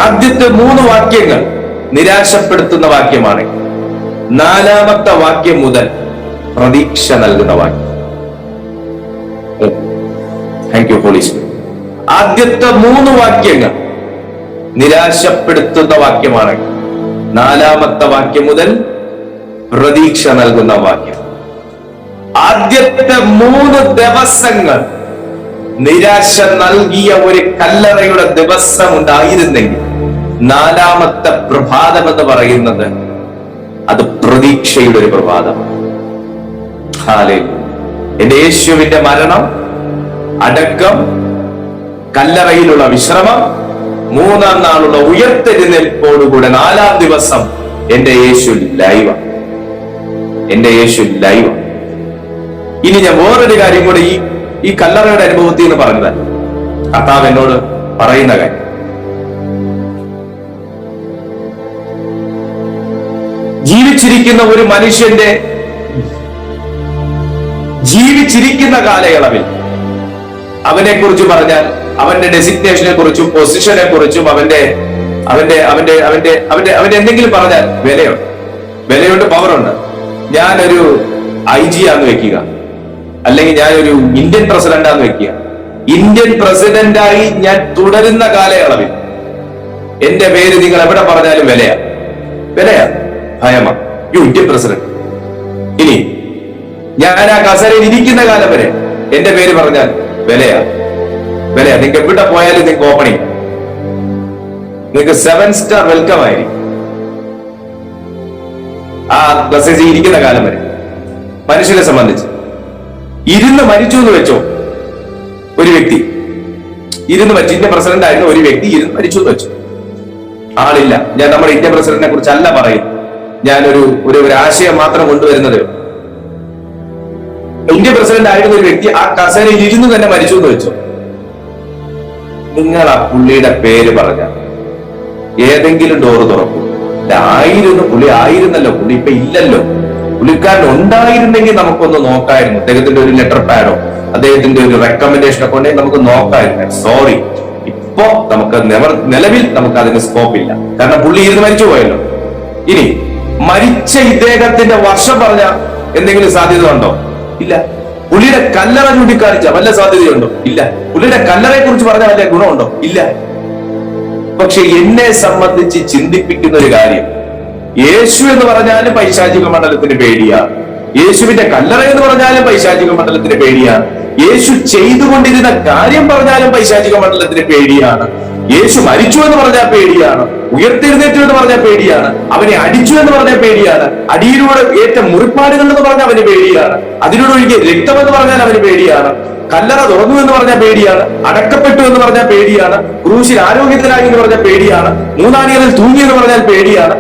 ആദ്യത്തെ 3 വാക്യങ്ങൾ നിരാശപ്പെടുത്തുന്ന വാക്യമാണ്. 4ാമത്തെ വാക്യം മുതൽ പ്രതീക്ഷ നൽകുന്ന വാക്യം. Thank you Holy Spirit. ആദ്യത്തെ 3 വാക്യങ്ങൾ നിരാശപ്പെടുത്തുന്ന വാക്യമാണ്. 4ാമത്തെ വാക്യം മുതൽ പ്രതീക്ഷ നൽകുന്ന വാക്യം. ആദ്യത്തെ 3 ദിവസങ്ങൾ നിരാശ നൽകിയ ഒരു കല്ലറയുടെ ദിവസം ഉണ്ടായിരുന്നെങ്കിൽ, 4ാമത്തെ പ്രഭാതം എന്ന് പറയുന്നത് അത് പ്രതീക്ഷയുടെ ഒരു പ്രഭാതമാണ്. എന്റെ യേശുവിന്റെ മരണം, അടക്കം, കല്ലറയിലുള്ള വിശ്രമം, 3ാം നാളുള്ള ഉയർത്തെഴുന്നേൽപ്പോടുകൂടെ 4ാം ദിവസം എന്റെ യേശു ലൈവ. എന്റെ യേശു ലൈവ. ഇനി ഞാൻ വേറൊരു കാര്യം കൂടെ ഈ കല്ലറയുടെ അനുഭവത്തിൽ നിന്ന് പറഞ്ഞത് കർത്താവ് എന്നോട് പറയുന്ന കാര്യം, ജീവിച്ചിരിക്കുന്ന ഒരു മനുഷ്യന്റെ ജീവിച്ചിരിക്കുന്ന കാലയളവിൽ അവനെ കുറിച്ച് പറഞ്ഞാൽ അവന്റെ ഡെസിഗ്നേഷനെ കുറിച്ചും പൊസിഷനെ കുറിച്ചും അവന്റെ എന്തെങ്കിലും പറഞ്ഞാൽ വിലയുണ്ട്, പവറുണ്ട്. ഞാനൊരു IG ആന്ന് വെക്കുക, അല്ലെങ്കിൽ ഞാനൊരു ഇന്ത്യൻ പ്രസിഡന്റാന്ന് വെക്കുക. ഇന്ത്യൻ പ്രസിഡന്റായി ഞാൻ തുടരുന്ന കാലയളവിൽ എന്റെ പേര് നിങ്ങൾ എവിടെ പറഞ്ഞാലും വിലയാ ഭയമാ. Indian president. ഇനി ഞാൻ ആ കസേരയിൽ ഇരിക്കുന്ന കാലം വരെ എന്റെ പേര് പറഞ്ഞാൽ വിലയാ. നിങ്ങൾക്ക് എവിടെ പോയാലും നിങ്ങൾക്ക് ഓപ്പണിങ്, നിങ്ങൾക്ക് 7 സ്റ്റാർ വെൽക്കം ആയിരിക്കും ആ കസേരയിൽ ഇരിക്കുന്ന കാലം വരെ. മനുഷ്യനെ സംബന്ധിച്ച് ഇരുന്ന് മരിച്ചു എന്ന് വെച്ചോ, ഒരു വ്യക്തി ഇരുന്ന് മരിച്ചു, ഇന്ത്യൻ പ്രസിഡന്റ് ആയിരുന്ന ഒരു വ്യക്തി ഇരുന്ന് മരിച്ചു എന്ന് വെച്ചു, ആളില്ല. ഞാൻ നമ്മുടെ ഇന്ത്യൻ പ്രസിഡന്റിനെ കുറിച്ചല്ല പറയുന്നത്, ഞാനൊരു ആശയം മാത്രം കൊണ്ടുവരുന്നത്. ഇന്ത്യൻ പ്രസിഡന്റ് ആയിരുന്ന ഒരു വ്യക്തി ആ കസേരയിൽ ഇരുന്ന് തന്നെ മരിച്ചു എന്ന് വെച്ചു. നിങ്ങൾ ആ പുള്ളിയുടെ പേര് പറഞ്ഞ ഏതെങ്കിലും ഡോറ് തുറക്കും? പുള്ളി ആയിരുന്നല്ലോ, പുള്ളി ഇപ്പൊ ഇല്ലല്ലോ. പുള്ളിക്കാരൻ ഉണ്ടായിരുന്നെങ്കിൽ നമുക്കൊന്ന് നോക്കായിരുന്നു. അദ്ദേഹത്തിന്റെ ഒരു ലെറ്റർ പാഡോ അദ്ദേഹത്തിന്റെ ഒരു റെക്കമെൻഡേഷനോ കൊണ്ടെങ്കിൽ നമുക്ക് നോക്കായിരുന്നു. സോറി, ഇപ്പോ നമുക്ക് നിലവിൽ നമുക്ക് അതിന് സ്കോപ്പ് ഇല്ല, കാരണം പുള്ളി ഇരുന്ന് മരിച്ചു പോയല്ലോ. ഇനി മരിച്ച ഇദ്ദേഹത്തിന്റെ വർഷം പറഞ്ഞ എന്തെങ്കിലും സാധ്യത ഉണ്ടോ? ഇല്ല. പുള്ളിയുടെ കല്ലറ ചൂണ്ടിക്കാണിച്ച വല്ല സാധ്യതയുണ്ടോ? ഇല്ല. പുള്ളിയുടെ കല്ലറയെ കുറിച്ച് പറഞ്ഞ വല്ല ഗുണമുണ്ടോ? ഇല്ല. പക്ഷെ എന്നെ സംബന്ധിച്ച് ചിന്തിപ്പിക്കുന്ന ഒരു കാര്യം, യേശു എന്ന് പറഞ്ഞാലും പൈശാചിക മണ്ഡലത്തിന് പേടിയാണ്, യേശുവിന്റെ കല്ലറ എന്ന് പറഞ്ഞാലും പൈശാചിക മണ്ഡലത്തിന് പേടിയാണ്, യേശു ചെയ്തുകൊണ്ടിരുന്ന കാര്യം പറഞ്ഞാലും പൈശാചിക മണ്ഡലത്തിന് പേടിയാണ്, യേശു മരിച്ചു എന്ന് പറഞ്ഞാൽ പേടിയാണ്, ഉയർത്തെഴുന്നേറ്റു എന്ന് പറഞ്ഞാൽ പേടിയാണ്, അവനെ അടിച്ചു എന്ന് പറഞ്ഞാൽ പേടിയാണ്, അടിയിലൂടെ ഏറ്റ മുറിപ്പാടുകൾ എന്ന് പറഞ്ഞാൽ അവന് പേടിയാണ്, അതിലൂടെ ഒഴുകിയ രക്തം എന്ന് പറഞ്ഞാൽ അവന് പേടിയാണ്. കല്ലറ തുറന്നു എന്ന് പറഞ്ഞാൽ പേടിയാണ്, അടക്കപ്പെട്ടു എന്ന് പറഞ്ഞാൽ പേടിയാണ്, ക്രൂശിൽ ആരോഗ്യത്തിലായി എന്ന് പറഞ്ഞാൽ പേടിയാണ്, മൂന്നാണികളിൽ തൂങ്ങി എന്ന് പറഞ്ഞാൽ പേടിയാണ്,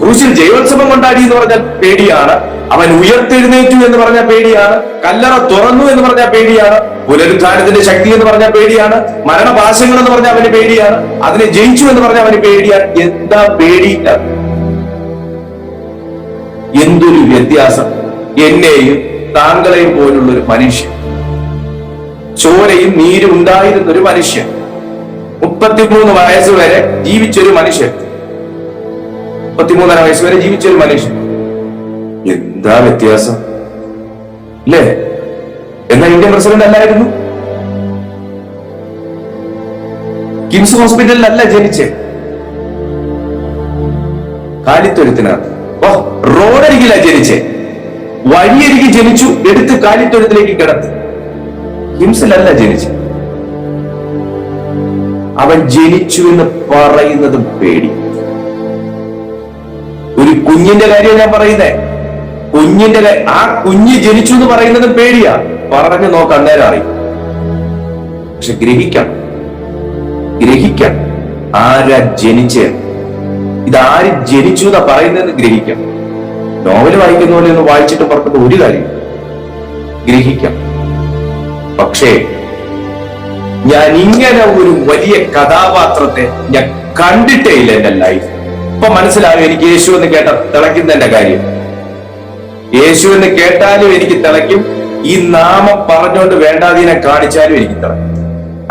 ക്രൂശിൽ ജയോത്സവം കൊണ്ടാടി എന്ന് പറഞ്ഞാൽ പേടിയാണ്, അവൻ ഉയർത്തെഴുന്നേറ്റു എന്ന് പറഞ്ഞാൽ പേടിയാണ്, കല്ലറ തുറന്നു എന്ന് പറഞ്ഞാൽ പേടിയാണ്, പുനരുദ്ധാനത്തിന്റെ ശക്തി എന്ന് പറഞ്ഞാൽ പേടിയാണ്, മരണപാശങ്ങൾ എന്ന് പറഞ്ഞാൽ അവന് പേടിയാണ്, അതിനെ ജയിച്ചു എന്ന് പറഞ്ഞാൽ അവന് പേടിയാണ്. എന്താ പേടിയില്ല? എന്തൊരു വ്യത്യാസം! എന്നെയും താങ്കളെയും പോലുള്ള ഒരു മനുഷ്യൻ, ചോരയും നീരും ഉണ്ടായിരുന്ന ഒരു മനുഷ്യൻ, 33 വയസ്സ് വരെ ജീവിച്ചൊരു മനുഷ്യൻ, 33.5 വയസ്സ് വരെ ജീവിച്ചൊരു മനുഷ്യൻ, എന്താ വ്യത്യാസം അല്ലേ? എന്നാൽ ഇന്ത്യൻ പ്രസിഡന്റ് അല്ലായിരുന്നു, കിംസ് ഹോസ്പിറ്റലിലല്ല ജനിച്ചേ, കാലിത്തൊഴുത്തിനകത്ത്. റോഡരികിലാ ജനിച്ചേ, വഴിയരികി ജനിച്ചു, എടുത്ത് കാലിത്തൊഴുത്തിലേക്ക് കിടത്തി. കിംസിലല്ല ജനിച്ചു. അവൻ ജനിച്ചു എന്ന് പറയുന്നത് പേടി. ഒരു കുഞ്ഞിന്റെ കാര്യം ഞാൻ പറയുന്നേ, ആ കുഞ്ഞ് ജനിച്ചു എന്ന് പറയുന്നത് പേടിയാ. പറഞ്ഞു നോക്ക്, അന്നേരം അറിയും. പക്ഷെ ഗ്രഹിക്കണം ആരാ ജനിച്ചേ, ഇതാര് ജനിച്ചു എന്നാ പറയുന്നതെന്ന് ഗ്രഹിക്കണം. നോവൽ വായിക്കുന്ന പോലെ ഒന്ന് വായിച്ചിട്ട് പുറപ്പെട്ട ഒരു കാര്യം ഗ്രഹിക്കാം. പക്ഷേ ഞാൻ ഇങ്ങനെ ഒരു വലിയ കഥാപാത്രത്തെ ഞാൻ കണ്ടിട്ടേ ഇല്ല എന്റെ ലൈഫ്. ഇപ്പൊ മനസ്സിലാവും എനിക്ക് യേശു എന്ന് കേട്ട തിളയ്ക്കുന്നതിന്റെ കാര്യം. യേശു എന്ന് കേട്ടാലും എനിക്ക് തിളയ്ക്കും, ഈ നാമം പറഞ്ഞുകൊണ്ട് വേണ്ടാതീനെ കാണിച്ചാലും എനിക്ക് തിളയ്ക്കും.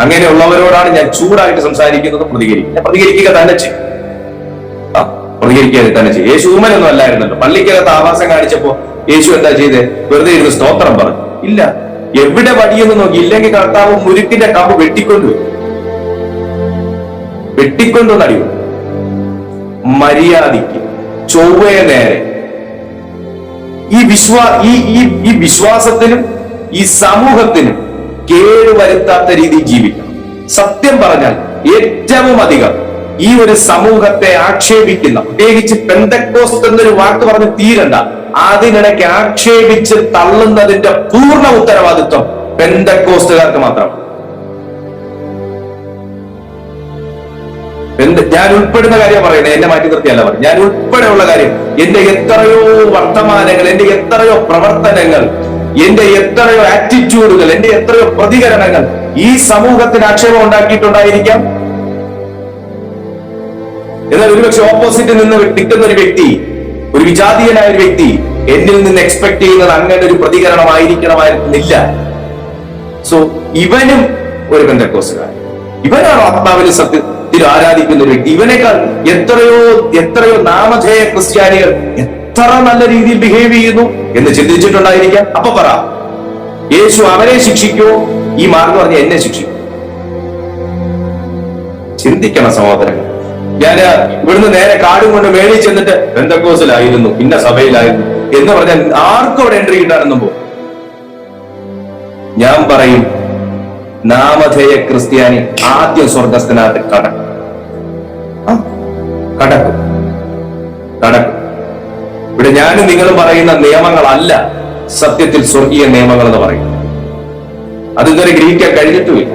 അങ്ങനെയുള്ളവരോടാണ് ഞാൻ ചൂടായിട്ട് സംസാരിക്കുന്നത്. പ്രതികരിക്കുക തന്നെ ചെയ്യും. പ്രതികരിക്കുക തന്നെ ചെയ്യും. യേശു ഊമനൊന്നും അല്ലായിരുന്നല്ലോ. പള്ളിക്കകത്ത് ആവാസം കാണിച്ചപ്പോ യേശു എന്താ ചെയ്തേ? വെറുതെ ഇരുന്ന് സ്തോത്രം പറഞ്ഞു? ഇല്ല. എവിടെ വടിയെന്ന് നോക്കി, ഇല്ലെങ്കിൽ കർത്താവ് മുരുക്കിന്റെ കമ്പ് വെട്ടിക്കൊണ്ടു മര്യാദയ്ക്ക് ചൊവ്വേ നേരെ ഈ വിശ്വാസത്തിനും ഈ സമൂഹത്തിനും കേടുവരുത്താത്ത രീതിയിൽ ജീവിക്കണം. സത്യം പറഞ്ഞാൽ ഏറ്റവും അധികം ഈ ഒരു സമൂഹത്തെ ആക്ഷേപിക്കുന്ന, പ്രത്യേകിച്ച് പെന്തക്കോസ്ത് എന്നൊരു വാക്ക് പറഞ്ഞ് തീരണ്ട, അതിനിടയ്ക്ക് ആക്ഷേപിച്ച് തള്ളുന്നതിന്റെ പൂർണ്ണ ഉത്തരവാദിത്വം പെന്തക്കോസ്തുകാർക്ക് മാത്രമാണ്. ഞാൻ ഉൾപ്പെടുന്ന കാര്യം പറയുന്നത്, എന്നെ മാറ്റി നിർത്തിയല്ല പറയും, ഞാൻ ഉൾപ്പെടെയുള്ള കാര്യം. എന്റെ എത്രയോ വർത്തമാനങ്ങൾ, എന്റെ എത്രയോ പ്രവർത്തനങ്ങൾ, എന്റെ എത്രയോ ആറ്റിറ്റ്യൂഡുകൾ, എന്റെ എത്രയോ പ്രതികരണങ്ങൾ ഈ സമൂഹത്തിന് ആക്ഷേപം ഉണ്ടാക്കിയിട്ടുണ്ടായിരിക്കാം. എന്നാൽ ഒരുപക്ഷെ ഓപ്പോസിറ്റിൽ നിന്ന് നിൽക്കുന്ന ഒരു വ്യക്തി, ഒരു വിജാതീയനായ ഒരു വ്യക്തി എന്നിൽ നിന്ന് എക്സ്പെക്ട് ചെയ്യുന്നത് അങ്ങനെ ഒരു പ്രതികരണമായിരിക്കണമായിരുന്നില്ല. സോ ഇവനും ഒരു പെന്തക്കോസ്തുകാരൻ, ഇവനാണ് ആത്മാവിന് സത്യത്തിൽ ആരാധിക്കുന്ന ഒരു വ്യക്തി. ഇവനേക്കാൾ എത്രയോ നാമധേയ ക്രിസ്ത്യാനികൾ എത്ര നല്ല രീതിയിൽ ബിഹേവ് ചെയ്യുന്നു എന്ന് ചിന്തിച്ചിട്ടുണ്ടായിരിക്കാം. അപ്പൊ പറ, യേശു അവരെ ശിക്ഷിക്കോ, ഈ മാർഗം പറഞ്ഞ എന്നെ ശിക്ഷിക്കും? ചിന്തിക്കണം സഹോദരങ്ങൾ. ഞാൻ ഇവിടുന്ന് നേരെ കാടും കൊണ്ട് മേളിൽ ചെന്നിട്ട് പെന്തക്കോസ്തിലായിരുന്നു, ഇന്ന സഭയിലായിരുന്നു എന്ന് പറഞ്ഞാൽ ആർക്കും അവിടെ എൻട്രി കിട്ടാനൊന്നും പോകും. ഞാൻ പറയും, നാമധേയ ക്രിസ്ത്യാനി ആദ്യം സ്വർഗസ്ഥനകത്ത് കടക്കും. ഇവിടെ ഞാനും നിങ്ങളും പറയുന്ന നിയമങ്ങളല്ല സത്യത്തിൽ സ്വർഗീയ നിയമങ്ങൾ എന്ന് പറയും. അത് ഇതുവരെ ഗ്രഹിക്കാൻ കഴിഞ്ഞിട്ടുമില്ല.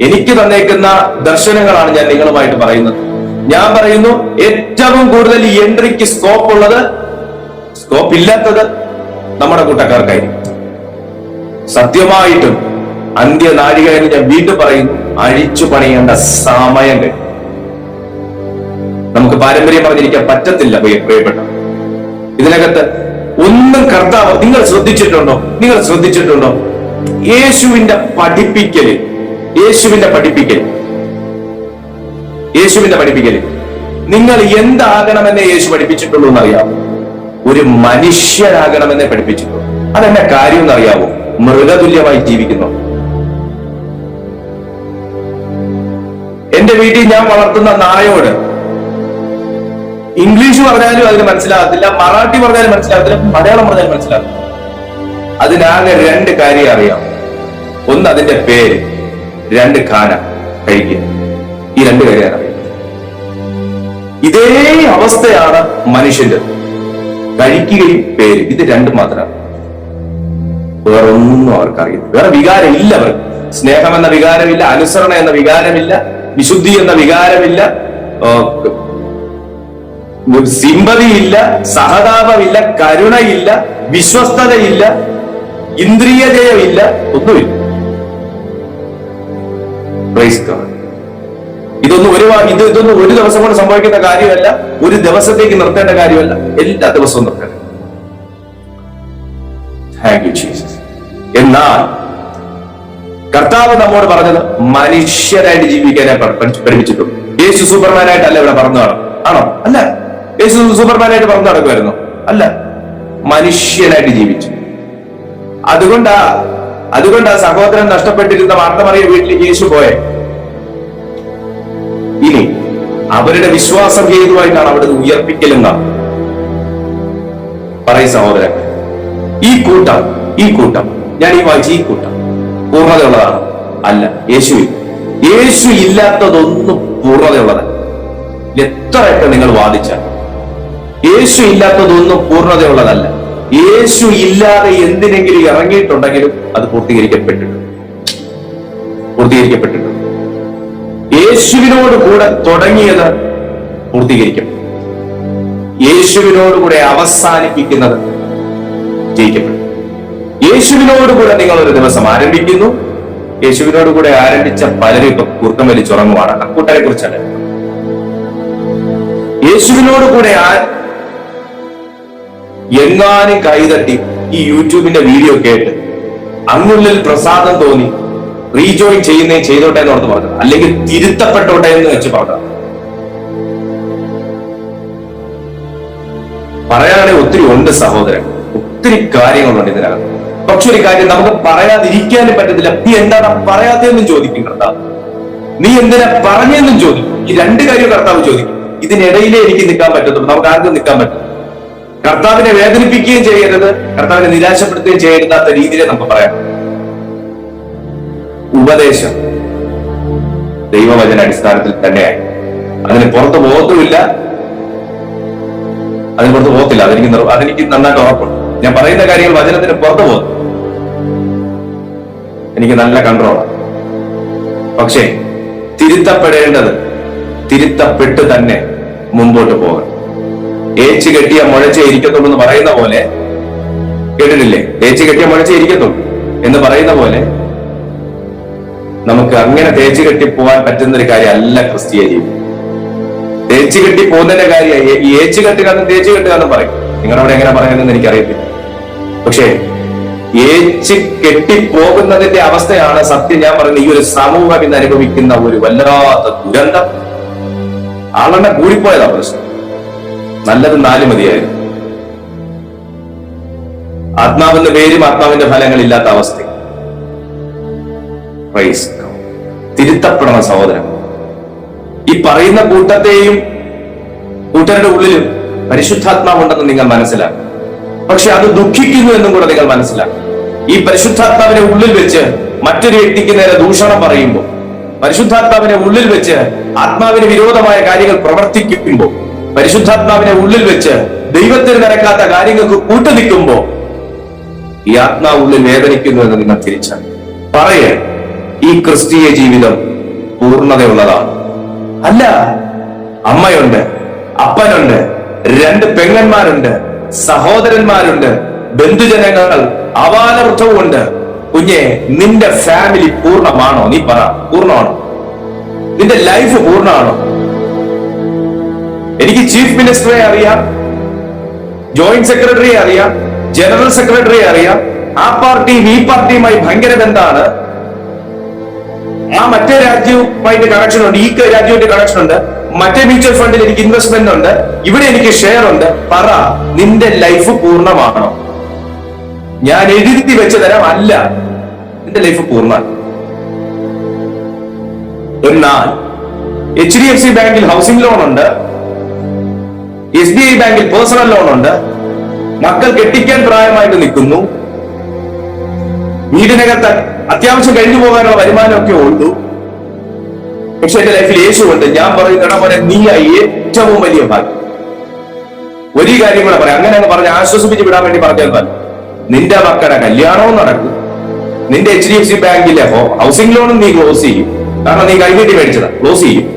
എനിക്ക് തന്നേക്കുന്ന ദർശനങ്ങളാണ് ഞാൻ നിങ്ങളുമായിട്ട് പറയുന്നത്. ഞാൻ പറയുന്നു, ഏറ്റവും കൂടുതൽ ഈ എൻട്രിക്ക് സ്കോപ്പ് ഇല്ലാത്തത് നമ്മുടെ കൂട്ടക്കാർക്കായിരിക്കും. സത്യമായിട്ടും അന്ത്യനാഴിക എന്ന് ഞാൻ വീണ്ടും പറയുന്നു, അഴിച്ചു പണിയേണ്ട സമയം കഴിഞ്ഞു. നമുക്ക് പാരമ്പര്യം പറഞ്ഞിരിക്കാൻ പറ്റത്തില്ല പ്രിയപ്പെട്ട. ഇതിനകത്ത് ഒന്നും കർത്താവ്, നിങ്ങൾ ശ്രദ്ധിച്ചിട്ടുണ്ടോ? യേശുവിന്റെ പഠിപ്പിക്കല് നിങ്ങൾ എന്താകണമെന്നേ യേശു പഠിപ്പിച്ചിട്ടുള്ളൂ എന്നറിയാമോ? ഒരു മനുഷ്യനാകണമെന്നേ പഠിപ്പിച്ചിട്ടുള്ളൂ. അതെന്നെ കാര്യം എന്നറിയാമോ? മൃഗതുല്യമായി ജീവിക്കുന്നു. എന്റെ വീട്ടിൽ ഞാൻ വളർത്തുന്ന നായോട് ഇംഗ്ലീഷ് പറഞ്ഞാലും അതിന് മനസ്സിലാകത്തില്ല, മറാഠി പറഞ്ഞാലും മനസ്സിലാകത്തില്ല, മലയാളം പറഞ്ഞാലും മനസ്സിലാകത്തില്ല. അതിനാകെ 2 കാര്യം അറിയാം. ഒന്ന് അതിന്റെ പേര്, 2 ഖാന കഴിക്കുക. ഈ 2 കാര്യം അറിയാം. ഇതേ അവസ്ഥയാണ് മനുഷ്യന്റെ. കഴിക്കുകയും പേര്, ഇത് 2 മാത്രമാണ്. വേറൊന്നും അവർക്കറിയില്ല. വേറെ വികാരമില്ല അവർക്ക്. സ്നേഹം എന്ന വികാരമില്ല, അനുസരണ എന്ന വികാരമില്ല, വിശുദ്ധി എന്ന വികാരമില്ല, സിമ്പതിയില്ല, സഹതാപമില്ല, കരുണയില്ല, വിശ്വസ്തതയില്ല, ഇന്ദ്രിയ ജയമില്ല, ഒന്നുമില്ല. ഇതൊന്നും ഒരു ദിവസം കൊണ്ട് സംഭവിക്കുന്ന കാര്യമല്ല, ഒരു ദിവസത്തേക്ക് നിർത്തേണ്ട കാര്യമല്ല, എല്ലാ ദിവസവും നിർത്തേണ്ട. Thank you Jesus. എന്നാൽ കർത്താവ് നമ്മോട് പറഞ്ഞത് മനുഷ്യരായിട്ട് ജീവിക്കാനെ പഠിപ്പിച്ചിട്ടുണ്ട്. യേശു സൂപ്പർമാനായിട്ടല്ല ഇവിടെ പറഞ്ഞു നടക്കും, ആണോ? അല്ല. യേശു സൂപ്പർമാനായിട്ട് പറഞ്ഞു നടക്കുമായിരുന്നു? അല്ല. മനുഷ്യനായിട്ട് ജീവിച്ചു. അതുകൊണ്ടാ സഹോദരൻ നഷ്ടപ്പെട്ടിരുന്ന മാർത്തമറിയ വീട്ടിലേക്ക് യേശു പോയെ. ഇനി അവരുടെ വിശ്വാസം ഹേതുവായിട്ടാണ് അവിടെ ഉയർപ്പിക്കലെന്നാണ് പറയും സഹോദരൻ. ഈ കൂട്ടം ഞാൻ ഈ വായിച്ച ഈ കൂട്ടം പൂർണ്ണതയുള്ളതാണ്? അല്ല. യേശു ഇല്ലാത്തതൊന്നും പൂർണ്ണതയുള്ളതല്ല. എത്രയൊക്കെ നിങ്ങൾ വാദിച്ചാൽ യേശു ഇല്ലാത്തതൊന്നും പൂർണ്ണതയുള്ളതല്ല. യേശു ഇല്ലാതെ എന്തിനെങ്കിലും ഇറങ്ങിയിട്ടുണ്ടെങ്കിലും അത് പൂർത്തീകരിക്കപ്പെട്ടിട്ടുണ്ട്. യേശുവിനോട് കൂടെ തുടങ്ങിയത് പൂർത്തീകരിക്കപ്പെടും. യേശുവിനോടുകൂടെ അവസാനിപ്പിക്കുന്നത് ജയിക്കപ്പെടും. യേശുവിനോടുകൂടെ നിങ്ങൾ ഒരു ദിവസം ആരംഭിക്കുന്നു. യേശുവിനോടുകൂടെ ആരംഭിച്ച പലരും ഇപ്പൊ കൂർക്കം വലിച്ചുറങ്ങുവാണ്. കൂട്ടരെ കുറിച്ചല്ല. യേശുവിനോടുകൂടെ എങ്ങാനും കൈതട്ടി ഈ യൂട്യൂബിന്റെ വീഡിയോ കേട്ട് അങ്ങുള്ളിൽ പ്രസാദം തോന്നി റീജോയിൻ ചെയ്തോട്ടെ എന്ന് ഓർത്ത് പറഞ്ഞത്, അല്ലെങ്കിൽ തിരുത്തപ്പെട്ടോട്ടെ എന്ന് വെച്ച് പറഞ്ഞത്. പറയാനാണെങ്കിൽ ഒത്തിരി ഉണ്ട് സഹോദരൻ, ഒത്തിരി കാര്യങ്ങളുണ്ട് ഇതിനകത്ത്. പക്ഷെ ഒരു കാര്യം നമുക്ക് പറയാതിരിക്കാനും പറ്റത്തില്ല. നീ എന്താണ് പറയാത്തതെന്നും ചോദിക്കും കർത്താവ്. നീ എന്തിനാ പറഞ്ഞെന്നും ചോദിക്കും. ഈ രണ്ട് കാര്യം കർത്താവ് ചോദിക്കും. ഇതിനിടയിലേ എനിക്ക് നിൽക്കാൻ പറ്റത്തുള്ളൂ. നമുക്ക് ആർക്കും നിൽക്കാൻ പറ്റും. കർത്താവിനെ വേദനിപ്പിക്കുകയും ചെയ്യരുത്, കർത്താവിനെ നിരാശപ്പെടുത്തുകയും ചെയ്യരുതാത്ത രീതിയിലെ നമുക്ക് പറയാം. ഉപദേശം ദൈവവചന അടിസ്ഥാനത്തിൽ തന്നെയായി. അതിന് പുറത്ത് പോകത്തുമില്ല, അതെനിക്ക് നന്നായിട്ട് ഉറപ്പുണ്ട്. ഞാൻ പറയുന്ന കാര്യങ്ങൾ വചനത്തിന് പുറത്തു പോകും, എനിക്ക് നല്ല കൺട്രോളാണ്. പക്ഷേ തിരുത്തപ്പെടേണ്ടത് തിരുത്തപ്പെട്ട് തന്നെ മുമ്പോട്ട് പോകണം. ഏച്ചു കെട്ടിയ മുഴച്ചേ ഇരിക്കത്തുള്ളൂ എന്ന് പറയുന്ന പോലെ, കേട്ടിട്ടില്ലേ? തേച്ച് കെട്ടിയ മുഴച്ചേ ഇരിക്കത്തുള്ളൂ എന്ന് പറയുന്ന പോലെ നമുക്ക് അങ്ങനെ തേച്ച് കെട്ടി പോകാൻ പറ്റുന്ന ഒരു കാര്യമല്ല ക്രിസ്തീയ ജീവിതം. തേച്ച് കെട്ടി പോകുന്നതിന്റെ കാര്യം ഈ ഏച്ചു കെട്ടുകാരനും തേച്ച് കെട്ടുകാരനും പറയും. നിങ്ങളവിടെ എങ്ങനെ പറയുന്നതെന്ന് എനിക്കറിയത്തില്ല. പക്ഷേ ഏച്ച് കെട്ടിപ്പോകുന്നതിന്റെ അവസ്ഥയാണ് സത്യം ഞാൻ പറയുന്നത്. ഈ ഒരു സമൂഹം ഇന്ന് അനുഭവിക്കുന്ന ഒരു വല്ലാത്ത ദുരന്തം. ആളെണ്ണം കൂടിപ്പോയതാ പ്രശ്നം. നല്ലത് 4 മതിയായിരുന്നു. ആത്മാവെന്ന പേരും ആത്മാവിന്റെ ഫലങ്ങൾ ഇല്ലാത്ത അവസ്ഥ. തിരുത്തപ്പെടണം സഹോദരൻ. ഈ പറയുന്ന കൂട്ടരുടെ ഉള്ളിലും പരിശുദ്ധാത്മാവുണ്ടെന്ന് നിങ്ങൾ മനസ്സിലാക്കും. പക്ഷെ അത് ദുഃഖിക്കുന്നു എന്നും കൂടെ നിങ്ങൾ മനസ്സിലാക്കും. ഈ പരിശുദ്ധാത്മാവിനെ ഉള്ളിൽ വെച്ച് മറ്റൊരു വ്യക്തിക്ക് നേരെ ദൂഷണം പറയുമ്പോൾ, പരിശുദ്ധാത്മാവിനെ ഉള്ളിൽ വെച്ച് ആത്മാവിന് വിരോധമായ കാര്യങ്ങൾ പ്രവർത്തിക്കുമ്പോൾ, പരിശുദ്ധാത്മാവിനെ ഉള്ളിൽ വെച്ച് ദൈവത്തിന് നിരക്കാത്ത കാര്യങ്ങൾക്ക് കൂട്ടുനിൽക്കുമ്പോ ഈ ആത്മാവ് ഉള്ളിൽ വേദനിക്കുന്നു എന്ന് നിങ്ങൾ തിരിച്ചറിയും. പറയേ ഈ ക്രിസ്തീയ ജീവിതം പൂർണ്ണതയുള്ളതാണ്. അല്ല, അമ്മയുണ്ട്, അപ്പനുണ്ട്, 2 പെങ്ങന്മാരുണ്ട്, സഹോദരന്മാരുണ്ട്, ബന്ധുജനങ്ങൾ, അപാലവൃദ്ധവുമുണ്ട്. കുഞ്ഞെ, നിന്റെ ഫാമിലി പൂർണ്ണമാണോ? നീ പറ, പൂർണ്ണമാണോ? നിന്റെ ലൈഫ് പൂർണ്ണമാണോ? എനിക്ക് ചീഫ് മിനിസ്റ്ററെ അറിയാം, ജോയിന്റ് സെക്രട്ടറിയെ അറിയാം, ജനറൽ സെക്രട്ടറിയെ അറിയാം. ആ പാർട്ടിയും ഈ പാർട്ടിയുമായി ഭയങ്കര ബന്ധമാണ്. ആ മറ്റേ രാജ്യവുമായിട്ട് കണക്ഷൻ ഉണ്ട്, ഈ രാജ്യവുമായിട്ട് കണക്ഷൻ ഉണ്ട്, മറ്റേ മ്യൂച്വൽ ഫണ്ടിൽ എനിക്ക് ഇൻവെസ്റ്റ്മെന്റ് ഉണ്ട്, ഇവിടെ എനിക്ക് ഷെയർ ഉണ്ട്. പറ, നിന്റെ ലൈഫ് പൂർണ്ണമാണോ? ഞാൻ എഴുതി വെച്ച് തരാം. അല്ല, നിന്റെ ലൈഫ് പൂർണ്ണ. എന്നാൽ HDFC ബാങ്കിൽ ഹൗസിംഗ് ലോൺ ഉണ്ട്, SBI ബാങ്കിൽ പേഴ്സണൽ ലോൺ ഉണ്ട്, മക്കൾ കെട്ടിക്കാൻ പ്രായമായിട്ട് നിൽക്കുന്നു, വീടിനകത്ത് അത്യാവശ്യം കഴിഞ്ഞു പോകാനുള്ള വരുമാനമൊക്കെ ഉള്ളൂ. പക്ഷെ എന്റെ ലൈഫിൽ യേശു ഉണ്ട്. ഞാൻ പറയുന്ന പോലെ നീ ഏറ്റവും വലിയ ഭാഗ്യം. ഒരു കാര്യം കൂടെ പറയാം, അങ്ങനെ അങ്ങ് പറഞ്ഞ് ആശ്വസിപ്പിച്ച് വിടാൻ വേണ്ടി പറഞ്ഞാൽ നിന്റെ മക്കളുടെ കല്യാണവും നടക്കും, നിന്റെ HDFC ബാങ്കിലെ ഹൗസിംഗ് ലോണും നീ ക്ലോസ് ചെയ്യും. കാരണം നീ കൈനീട്ടി മേടിച്ചതാ, ക്ലോസ് ചെയ്യും.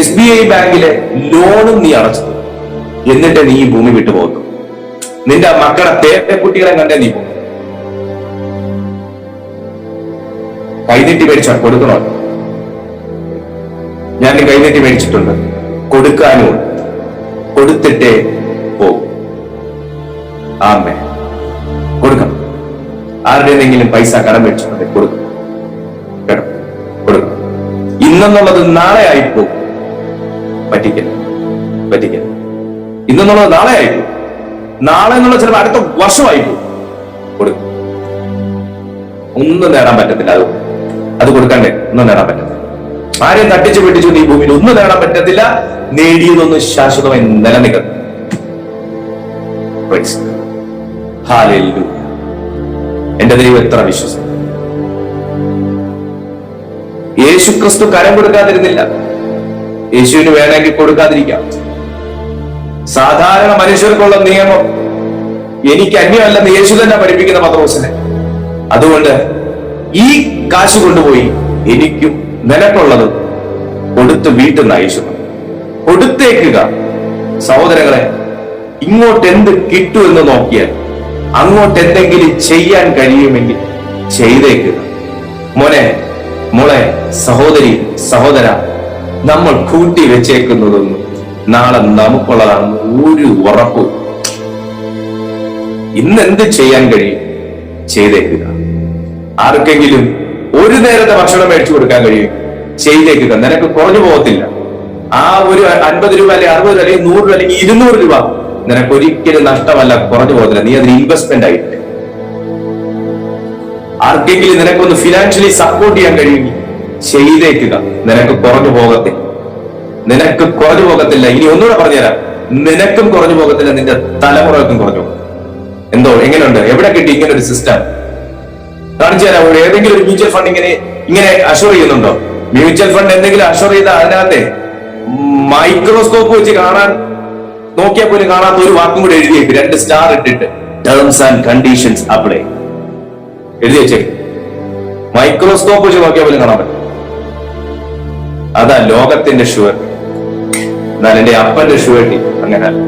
SBI ബാങ്കിലെ ലോണും നീ അടച്ചു. എന്നിട്ട് നീ ഈ ഭൂമി വിട്ടു പോകുന്നു. നിന്റെ മക്കളുടെ പേരക്കുട്ടികളെ കണ്ടേ നീ പോകും. കൈനീട്ടി മേടിച്ചാൽ കൊടുക്കണോ? ഞാൻ കൈനീട്ടി മേടിച്ചിട്ടുണ്ട്, കൊടുക്കാനും കൊടുത്തിട്ടേ പോകും. ആമേ, കൊടുക്കണം. ആരുടെയെങ്കിലും പൈസ കടം മേടിച്ചിട്ടുണ്ട്, കൊടുക്കണം. കേട്ടോ, കൊടുക്കണം. ഇന്നെന്നുള്ളത് നാളെ ആയിപ്പോ. പറ്റിക്കൽ ഇന്നെന്നുള്ളത് നാളെ ആയിപ്പോ. നാളെ എന്നുള്ളത് ചിലപ്പോൾ അടുത്ത വർഷമായിപ്പോ. കൊടുക്കും. ഒന്നും നേടാൻ പറ്റത്തില്ല. അത് കൊടുക്കണ്ടേ? ഒന്നും നേടാൻ പറ്റത്തില്ല. ആരെയും തട്ടിച്ചു പിടിച്ചു ഈ ഭൂമിയിൽ ഒന്നും നേടാൻ പറ്റത്തില്ല. നേടിയതൊന്നും ശാശ്വതമായി നിലനിൽക്കും. എന്റെ ദൈവം എത്ര വിശ്വസം. യേശുക്രിസ്തു കരം കൊടുക്കാതിരുന്നില്ല. യേശുവിന് വേണമെങ്കിൽ കൊടുക്കാതിരിക്കാം. സാധാരണ മനുഷ്യർക്കുള്ള നിയമം എനിക്ക് അന്യമല്ലെന്ന് യേശു തന്നെ പഠിപ്പിക്കുന്ന പത്രോസിനെ. അതുകൊണ്ട് ഈ കാശ് കൊണ്ടുപോയി എനിക്കും നിനക്കുള്ളതും കൊടുത്ത് വീട്ടിൽ നിന്ന് യേശു കൊടുത്തേക്കുക. സഹോദരങ്ങളെ, ഇങ്ങോട്ട് എന്ത് കിട്ടുമെന്ന് നോക്കിയാൽ അങ്ങോട്ട് എന്തെങ്കിലും ചെയ്യാൻ കഴിയുമെങ്കിൽ ചെയ്തേക്കുക. മോനെ, മോളെ, സഹോദരി, സഹോദര, നമ്മൾ കൂട്ടി വെച്ചേക്കുന്നതൊന്നും നാളെ നമുക്കുള്ളതാണെന്ന് ഒരു ഉറപ്പും. ഇന്ന് എന്ത് ചെയ്യാൻ കഴിയും ചെയ്തേക്കുക. ആർക്കെങ്കിലും ഒരു നേരത്തെ ഭക്ഷണം മേടിച്ചു കൊടുക്കാൻ കഴിയും ചെയ്തേക്കുക. നിനക്ക് കുറഞ്ഞു പോകത്തില്ല. ആ ഒരു 50 രൂപ അല്ലെങ്കിൽ 60 അല്ലെങ്കിൽ 100 അല്ലെങ്കിൽ 200 രൂപ നിനക്ക് ഒരിക്കലും നഷ്ടമല്ല, കുറഞ്ഞു പോകത്തില്ല. നീ അതിന് ഇൻവെസ്റ്റ്മെന്റ് ആയിട്ട് ആർക്കെങ്കിലും നിനക്കൊന്ന് ഫിനാൻഷ്യലി സപ്പോർട്ട് ചെയ്യാൻ കഴിയുമെങ്കിൽ ചെയ്തേക്കുക. നിനക്ക് കുറഞ്ഞു പോകത്തില്ല. നിനക്ക് കുറഞ്ഞു പോകത്തില്ല. ഇനി ഒന്നുകൂടെ പറഞ്ഞുതരാം, നിനക്കും കുറഞ്ഞു പോകത്തില്ല, നിന്റെ തലമുറകൾക്കും കുറഞ്ഞു പോകും. എന്തോ എങ്ങനെയുണ്ട്? എവിടെ കിട്ടി ഇങ്ങനെ ഒരു സിസ്റ്റം? കാണിച്ചു തരാം. ഏതെങ്കിലും ഒരു മ്യൂച്വൽ ഫണ്ട് ഇങ്ങനെ അഷുർ ചെയ്യുന്നുണ്ടോ? മ്യൂച്വൽ ഫണ്ട് എന്തെങ്കിലും അഷുർ ചെയ്ത അതിനകത്തെ മൈക്രോസ്കോപ്പ് വെച്ച് കാണാൻ നോക്കിയാൽ പോലും കാണാത്ത ഒരു വാക്കും കൂടെ എഴുതിയേക്ക്. 2 സ്റ്റാർ ഇട്ടിട്ട് ടേംസ് ആൻഡ് കണ്ടീഷൻസ് അപ്ലൈ എഴുതി വെച്ചേക്ക്. മൈക്രോസ്കോപ്പ് വെച്ച് നോക്കിയാൽ പോലും കാണാൻ പറ്റും. അതാ ലോകത്തിന്റെ ഷുവർട്ടി. എന്നാൽ എന്റെ അപ്പന്റെ ഷുവർട്ടി അങ്ങനല്ല.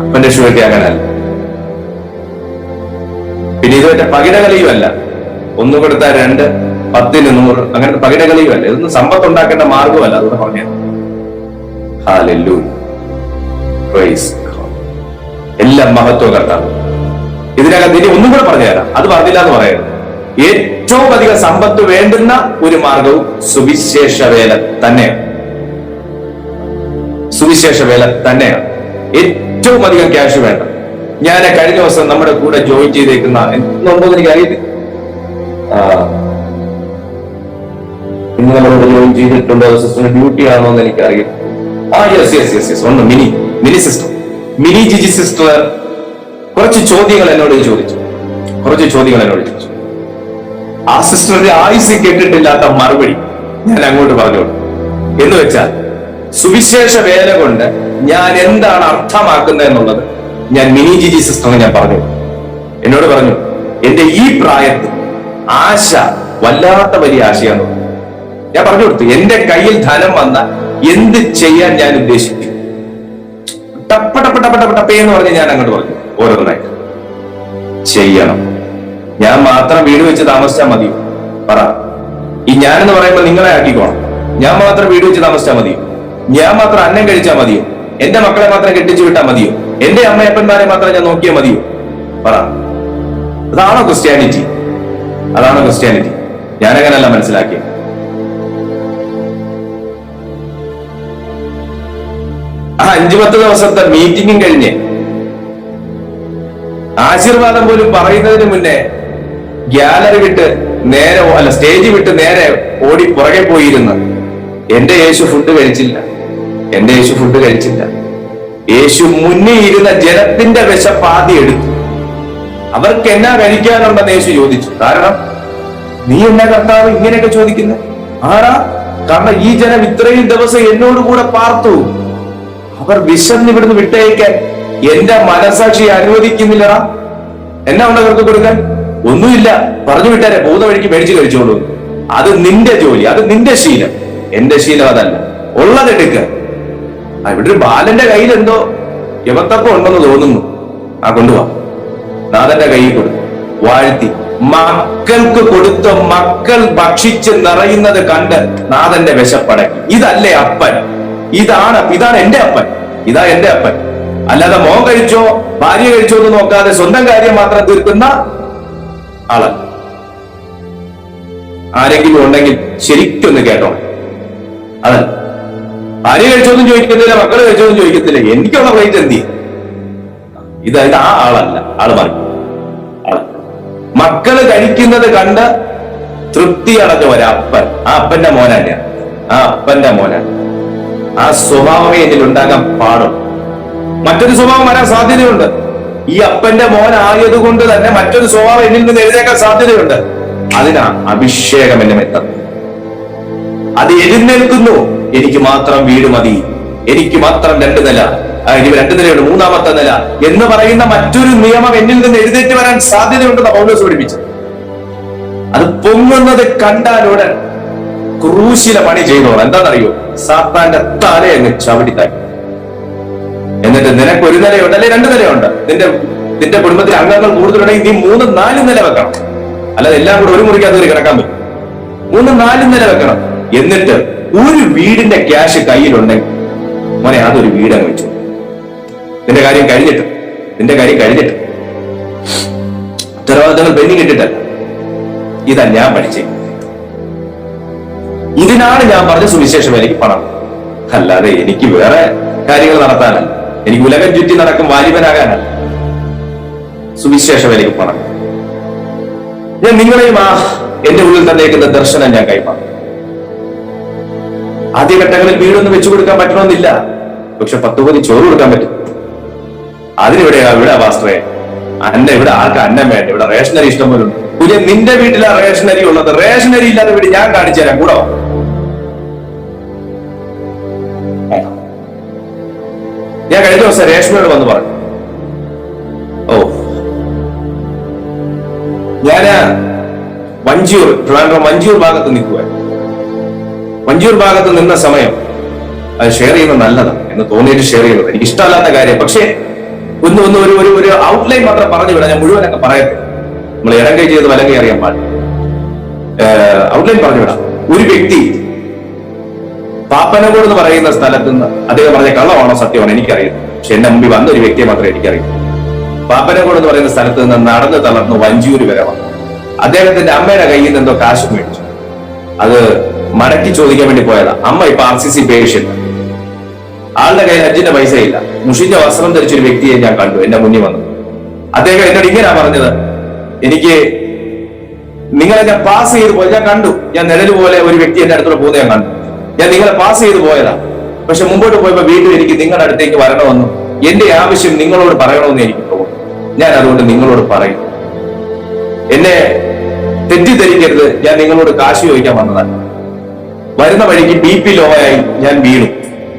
അപ്പന്റെ ഷുവർട്ടി അങ്ങനല്ല. പിന്നെ ഇതുമായിട്ട് പകിടകളിയുമല്ല. 1 കൊടുത്താൽ 2, 10ന് 100, അങ്ങനത്തെ പകിടകളിയുമല്ല. ഇതൊന്നും സമ്പത്ത് ഉണ്ടാക്കേണ്ട മാർഗമല്ല. അതുകൊണ്ട് പറഞ്ഞു ഹല്ലേലൂയ, പ്രൈസ് ഗോഡ്. എല്ലാം മഹത്വം കർത്താവ്. ഇതിനകത്ത് ഇനി ഒന്നും കൂടെ പറഞ്ഞു തരാം. അത് പറഞ്ഞില്ല എന്ന് പറയരുത്. ഏറ്റവും അധികം സമ്പത്ത് വേണ്ടുന്ന ഒരു മാർഗവും സുവിശേഷ വേല തന്നെയാണ്. സുവിശേഷ വേല തന്നെയാണ് ഏറ്റവും അധികം ക്യാഷ് വേണ്ട. ഞാൻ കഴിഞ്ഞ ദിവസം നമ്മുടെ കൂടെ ജോയിൻ ചെയ്തേക്കുന്ന എന്നുണ്ടോന്ന് എനിക്ക് അറിയില്ല. ഇന്ന് നമ്മളോട് ജോയിൻ ചെയ്തിട്ടുണ്ടോ, സിസ്റ്ററിന് ഡ്യൂട്ടി ആണോ എന്ന് എനിക്കറിയില്ല. യെസ് ഒന്ന് മിനി സിസ്റ്റർ, മിനി ജിജി സിസ്റ്റർ കുറച്ച് ചോദ്യങ്ങൾ എന്നോട് ചോദിച്ചു. ആ സിസ്റ്ററിന്റെ ആയുസ് കേട്ടിട്ടില്ലാത്ത മറുപടി ഞാൻ അങ്ങോട്ട് പറഞ്ഞോളൂ. എന്ന് വെച്ചാൽ സുവിശേഷ വേല കൊണ്ട് ഞാൻ എന്താണ് അർത്ഥമാക്കുന്നത് എന്നുള്ളത് ഞാൻ മിനി ജിജി സിസ്റ്ററിന് ഞാൻ പറഞ്ഞു. എന്നോട് പറഞ്ഞു, എന്റെ ഈ പ്രായത്തിൽ ആശ വല്ലാത്ത വലിയ ആശയാണ്. ഞാൻ പറഞ്ഞു കൊടുത്തു, എന്റെ കയ്യിൽ ധനം വന്ന എന്ത് ചെയ്യാൻ ഞാൻ ഉദ്ദേശിച്ചു. ടപ്പേ എന്ന് പറഞ്ഞ് ഞാൻ അങ്ങോട്ട് പറഞ്ഞു, ഓരോന്നായിട്ട് ചെയ്യണം. ഞാൻ മാത്രം വീട് വെച്ച് താമസിച്ചാൽ മതിയോ? പറ. ഈ ഞാനെന്ന് പറയുമ്പോൾ നിങ്ങളെ ആക്കിക്കോണം. ഞാൻ മാത്രം വീട് വെച്ച് താമസിച്ചാൽ മതിയോ? ഞാൻ മാത്രം അന്നം കഴിച്ചാൽ മതിയോ? എന്റെ മക്കളെ മാത്രം കെട്ടിച്ചു വിട്ടാൽ മതിയോ? എന്റെ അമ്മയപ്പന്മാരെ മാത്രം ഞാൻ നോക്കിയാൽ മതിയോ? പറ. അതാണോ ക്രിസ്ത്യാനിറ്റി? അതാണോ ക്രിസ്ത്യാനിറ്റി? ഞാനങ്ങനല്ല മനസ്സിലാക്കിയത്. ആ 5-10 ദിവസത്തെ മീറ്റിംഗും കഴിഞ്ഞ് ആശീർവാദം പോലും പറയുന്നതിന് മുന്നേ ഗ്യാലറി വിട്ട് നേരെ സ്റ്റേജ് വിട്ട് നേരെ ഓടി പുറകെ പോയിരുന്ന് എന്റെ യേശു ഫുഡ് കഴിച്ചില്ല. യേശു മുന്നിൽ ഇരുന്ന ജനത്തിന്റെ വിശപ്പാതി എടുത്തു. അവർക്ക് എന്നാ കഴിക്കാനുണ്ടെന്ന് യേശു ചോദിച്ചു. കാരണം നീ എന്നാ കർത്താവ് ഇങ്ങനെയൊക്കെ ചോദിക്കുന്നത്? ആരാ? കാരണം ഈ ജനം ഇത്രയും ദിവസം എന്നോട് കൂടെ പാർത്തു. അവർ വിശന്ന് ഇവിടുന്ന് വിട്ടയക്കാൻ എന്റെ മനസാക്ഷി അനുവദിക്കുന്നില്ലടാ. എന്നാ ഉണ്ട് അവർക്ക് കൊടുക്കാൻ? ഒന്നുമില്ല, പറഞ്ഞു വിട്ടാരെ പോകുന്ന വഴിക്ക് മേടിച്ച് കഴിച്ചോളൂ. അത് നിന്റെ ജോലി, അത് നിന്റെ ശീലം. എന്റെ ശീലം അതല്ല. ഉള്ളതെടുക്ക. ഇവിടെ ഒരു ബാലന്റെ കയ്യിൽ എന്തോ യവത്തപ്പം ഉണ്ടെന്ന് തോന്നുന്നു. കൊണ്ടുപോവാ. നാഥന്റെ കയ്യിൽ കൊടുത്തു, വാഴ്ത്തി മക്കൾക്ക് കൊടുത്ത മക്കൾ ഭക്ഷിച്ച് നിറയുന്നത് കണ്ട് നാഥന്റെ വിശപ്പടക്കി. ഇതല്ലേ അപ്പൻ? ഇതാണ് എന്റെ അപ്പൻ. ഇതാ എന്റെ അപ്പൻ. അല്ലാതെ മോൻ കഴിച്ചോ ഭാര്യ കഴിച്ചോ എന്ന് നോക്കാതെ സ്വന്തം കാര്യം മാത്രം തീർക്കുന്ന ആളല്ല. ആരെങ്കിലും ഉണ്ടെങ്കിൽ ശരിക്കൊന്ന് കേട്ടോ. അതല്ല, ഭാര്യ കഴിച്ചോന്നും ചോദിക്കത്തില്ല, മക്കള് കഴിച്ചോന്നും ചോദിക്കത്തില്ല, എനിക്കുള്ള പ്ലേറ്റ് എന്തി. ഇത് ആ ആളല്ല. ആള് മാറി. മക്കള് കഴിക്കുന്നത് കണ്ട് തൃപ്തി അടഞ്ഞ ഒരപ്പൻ. ആ അപ്പന്റെ മോനല്ല, ആ അപ്പന്റെ മോനാണ്. ആ സ്വഭാവമേ ഇതിൽ ഉണ്ടാകാൻ പാടും. മറ്റൊരു സ്വഭാവം വരാൻ സാധ്യതയുണ്ട്. ഈ അപ്പന്റെ മോനായത് കൊണ്ട് തന്നെ മറ്റൊരു സ്വഭാവം എന്നിൽ നിന്ന് എഴുന്നേക്കാൻ സാധ്യതയുണ്ട്. അതിനാ അഭിഷേകം എന്നെ മെത്തം. അത് എഴുന്നേൽക്കുന്നു. എനിക്ക് മാത്രം വീട് മതി, എനിക്ക് മാത്രം 2 നില, 2 നിലയുണ്ട്, 3ാമത്തെ നില എന്ന് പറയുന്ന മറ്റൊരു നിയമം എന്നിൽ നിന്ന് എഴുന്നേറ്റ് വരാൻ സാധ്യതയുണ്ടെന്ന് പൗലോസ് പഠിപ്പിച്ചു. അത് പൊങ്ങുന്നത് കണ്ടാലുടൻ ക്രൂശിലെ പണി ചെയ്തോണം. എന്താണെന്നറിയോ? സാത്താന്റെ തല അങ്ങ് ചവിട്ടിത്താക്കി. എന്നിട്ട് നിനക്ക് 1 നിലയുണ്ട്, അല്ലെ 2 നിലയുണ്ട്, നിന്റെ കുടുംബത്തിലെ അംഗങ്ങൾ കൂടുതലുണ്ടെങ്കിൽ നീ 3, 4 നില വെക്കണം. അല്ലാതെ എല്ലാം കൂടെ ഒരു മുറിക്കകത്ത് കിടക്കാൻ പറ്റും. 3, 4 നില വെക്കണം. എന്നിട്ട് ഒരു വീടിന്റെ ക്യാഷ് കയ്യിലുണ്ടെങ്കിൽ മോനെ അതൊരു വീടങ്ങ് വെച്ചു. നിന്റെ കാര്യം കഴിഞ്ഞിട്ട് ഉത്തരവാദിത്തങ്ങൾ പെണ്ണി കിട്ടിട്ടല്ല. ഇതാ ഞാൻ പഠിച്ചേ. ഇതിനാണ് ഞാൻ പറഞ്ഞ സുവിശേഷം എനിക്ക് പണം. അല്ലാതെ എനിക്ക് വേറെ കാര്യങ്ങൾ നടത്താനല്ല, എനിക്ക് ഉലകം ചുറ്റി നടക്കും വാലിബനാകാനല്ല. സുവിശേഷം എനിക്ക് പണം. ഞാൻ നിങ്ങളെയും എന്റെ ഉള്ളിൽ തന്നേക്കുന്ന ദർശനം ഞാൻ കൈമാറും. ആദ്യഘട്ടങ്ങളിൽ വീടൊന്നും വെച്ചു കൊടുക്കാൻ പറ്റണമെന്നില്ല, പക്ഷെ 10 ചോറ് കൊടുക്കാൻ പറ്റും. ഇവിടെ വാസ്ത്രേ ഇവിടെ ആർക്ക് അന്നം വേണ്ട, ഇവിടെ റേഷനറി ഇഷ്ടം പോലും. പുതിയ നിന്റെ വീട്ടിലാ റേഷനറി ഉള്ളത്. റേഷനറി ഇല്ലാത്ത വീട് ഞാൻ കാണിച്ചു തരാം. കൂടോ ഞാൻ കഴിഞ്ഞ ദിവസം റേഷനോട് വന്ന് പറഞ്ഞു, ഞാന് ട്രിവാൻഡ്രം വഞ്ചിയൂർ ഭാഗത്ത് നിൽക്കുക. വഞ്ചിയൂർ ഭാഗത്ത് നിന്ന സമയം അത് ഷെയർ ചെയ്യുന്നത് നല്ലതാണ് എന്ന് തോന്നിയിട്ട് ഷെയർ ചെയ്യുന്നത് എനിക്ക് ഇഷ്ടമല്ലാത്ത കാര്യം. പക്ഷേ ഒരു ഔട്ട്ലൈൻ മാത്രം പറഞ്ഞു വിടാം. ഞാൻ മുഴുവനൊക്കെ പറയട്ടെ. നമ്മൾ ഇടം കൈ ചെയ്ത് വലം കൈ അറിയാൻ പാടില്ല. ഔട്ട്ലൈൻ പറഞ്ഞു വിടാം. ഒരു വ്യക്തി പാപ്പനകോട് എന്ന് പറയുന്ന സ്ഥലത്ത് നിന്ന്, അദ്ദേഹം പറഞ്ഞ കള്ളമാണോ സത്യമാണോ എനിക്കറിയാം, പക്ഷെ എന്റെ മുമ്പിൽ വന്ന ഒരു വ്യക്തിയെ മാത്രമേ എനിക്കറിയൂ. പാപ്പനകോട് എന്ന് പറയുന്ന സ്ഥലത്ത് നിന്ന് നടന്ന് തളർന്ന് വഞ്ചിയൂര് വരെ വന്നു. അദ്ദേഹത്തിന്റെ അമ്മയുടെ കയ്യിൽ നിന്ന് എന്തോ കാശ് മേടിച്ചു. അത് മടക്കി ചോദിക്കാൻ വേണ്ടി പോയതാ. അമ്മ ഇപ്പൊ RCC പേഷ്യന്റ്. ആളുടെ കയ്യിൽ ഹജ്ജിന്റെ പൈസ ഇല്ല. മുഷിഞ്ഞ വസ്ത്രം ധരിച്ചൊരു വ്യക്തിയെ ഞാൻ കണ്ടു എന്റെ മുന്നിൽ വന്നു. അദ്ദേഹം എന്നോട് ഇങ്ങനെയാ പറഞ്ഞത്, എനിക്ക് നിങ്ങളെ ഞാൻ പാസ് ചെയ്ത് പോയി. ഞാൻ കണ്ടു, ഞാൻ നിഴല് പോലെ ഒരു വ്യക്തി എന്റെ അടുത്തോടെ പോകുന്നത് ഞാൻ കണ്ടു. ഞാൻ നിങ്ങളെ പാസ് ചെയ്ത് പോയതാ. പക്ഷെ മുമ്പോട്ട് പോയപ്പോ വീണ്ടും എനിക്ക് നിങ്ങളുടെ അടുത്തേക്ക് വരണമെന്നും എന്റെ ആവശ്യം നിങ്ങളോട് പറയണമെന്ന് എനിക്ക് തോന്നുന്നു. ഞാൻ അതുകൊണ്ട് നിങ്ങളോട് പറയും. എന്നെ തെറ്റിദ്ധരിക്കരുത്, ഞാൻ നിങ്ങളോട് കാശ് ചോദിക്കാൻ വന്നതല്ല. വരുന്ന വഴിക്ക് BP ലോ ആയി ഞാൻ വീണു.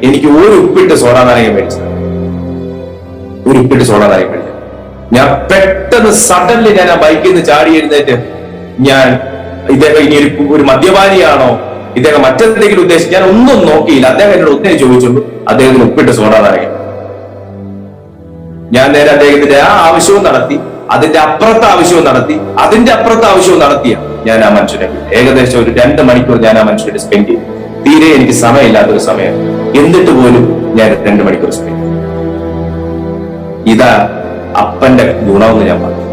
എനിക്ക് ഒരു ഉപ്പിട്ട് സോഡാനാരങ്ങ മേടിച്ചത്. ഞാൻ പെട്ടെന്ന് സഡൻലി ഞാൻ ആ ബൈക്കിൽ നിന്ന് ചാടി എഴുന്നേറ്റ് ഇദ്ദേഹം ഇനി ഒരു മദ്യപാനിയാണോ, ഇദ്ദേഹം മറ്റെന്തെങ്കിലും ഉദ്ദേശിച്ച് ഞാൻ ഒന്നും നോക്കിയില്ല. അദ്ദേഹം എന്നോട് ഒത്തിരി ചോദിച്ചുള്ളൂ. അദ്ദേഹത്തിന് ഉപ്പിട്ട് സോഡാനാരങ്ങ. ഞാൻ നേരെ അദ്ദേഹത്തിന്റെ ആ ആവശ്യവും നടത്തി, അതിന്റെ അപ്പുറത്തെ ആവശ്യവും നടത്തിയ ഞാൻ ആ മനുഷ്യനെ ഏകദേശം ഒരു 2 മണിക്കൂർ ഞാൻ ആ മനുഷ്യനെ സ്പെൻഡ് ചെയ്തു. തീരെ എനിക്ക് സമയമില്ലാത്തൊരു സമയം, എന്നിട്ട് പോലും ഞാൻ 2 മണിക്കൂർ സ്പെൻഡ് ചെയ്തു. ഇതാ അപ്പന്റെ ഗുണമെന്ന് ഞാൻ പറഞ്ഞു.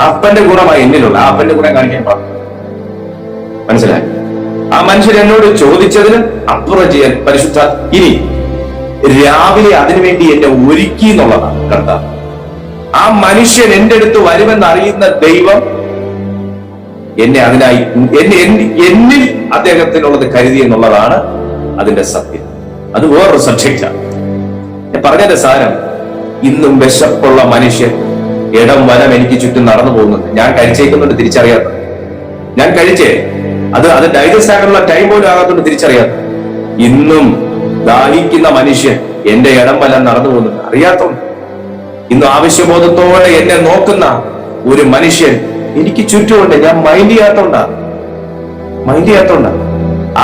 അപ്പന്റെ ഗുണമായി എന്നിലുള്ള ആ അപ്പന്റെ ഗുണം കാണിക്കാൻ പറഞ്ഞു. മനസ്സിലായി? ആ മനുഷ്യൻ എന്നോട് ചോദിച്ചതിന് അപ്പുറം ചെയ്യാൻ പരിശുദ്ധ ഇനി രാവിലെ അതിനുവേണ്ടി എന്നെ ഒരുക്കി എന്നുള്ളതാണ് കർത്താവ്. ആ മനുഷ്യൻ എന്റെ അടുത്ത് വരുമെന്ന് അറിയുന്ന ദൈവം എന്നെ അതിനായി എന്നിൽ അദ്ദേഹത്തിനുള്ളത് കരുതി എന്നുള്ളതാണ് അതിന്റെ സത്യം. അത് വേറൊരു സബ്ജക്റ്റാണ്. ഞാൻ പറഞ്ഞതിന്റെ സാരം, ഇന്നും വിശപ്പുള്ള മനുഷ്യൻ ഇടം വനം എനിക്ക് ചുറ്റും നടന്നു പോകുന്നുണ്ട്. ഞാൻ കഴിച്ചേക്കുന്നുണ്ട് തിരിച്ചറിയാത്ത, ഞാൻ കഴിച്ചേ അത് ഡൈജസ്റ്റ് ആകാനുള്ള ടൈം പോലും ആകാത്തോണ്ട് തിരിച്ചറിയാത്ത, ഇന്നും ദാഹിക്കുന്ന മനുഷ്യൻ എന്റെ ഇടം വലം നടന്നു പോകുന്നുണ്ട് അറിയാത്തോണ്ട്. ഇന്ന് ആവശ്യബോധത്തോടെ എന്നെ നോക്കുന്ന ഒരു മനുഷ്യൻ എനിക്ക് ചുറ്റുമുണ്ട്. ഞാൻ മൈൻഡ് ചെയ്യാത്തോണ്ടാ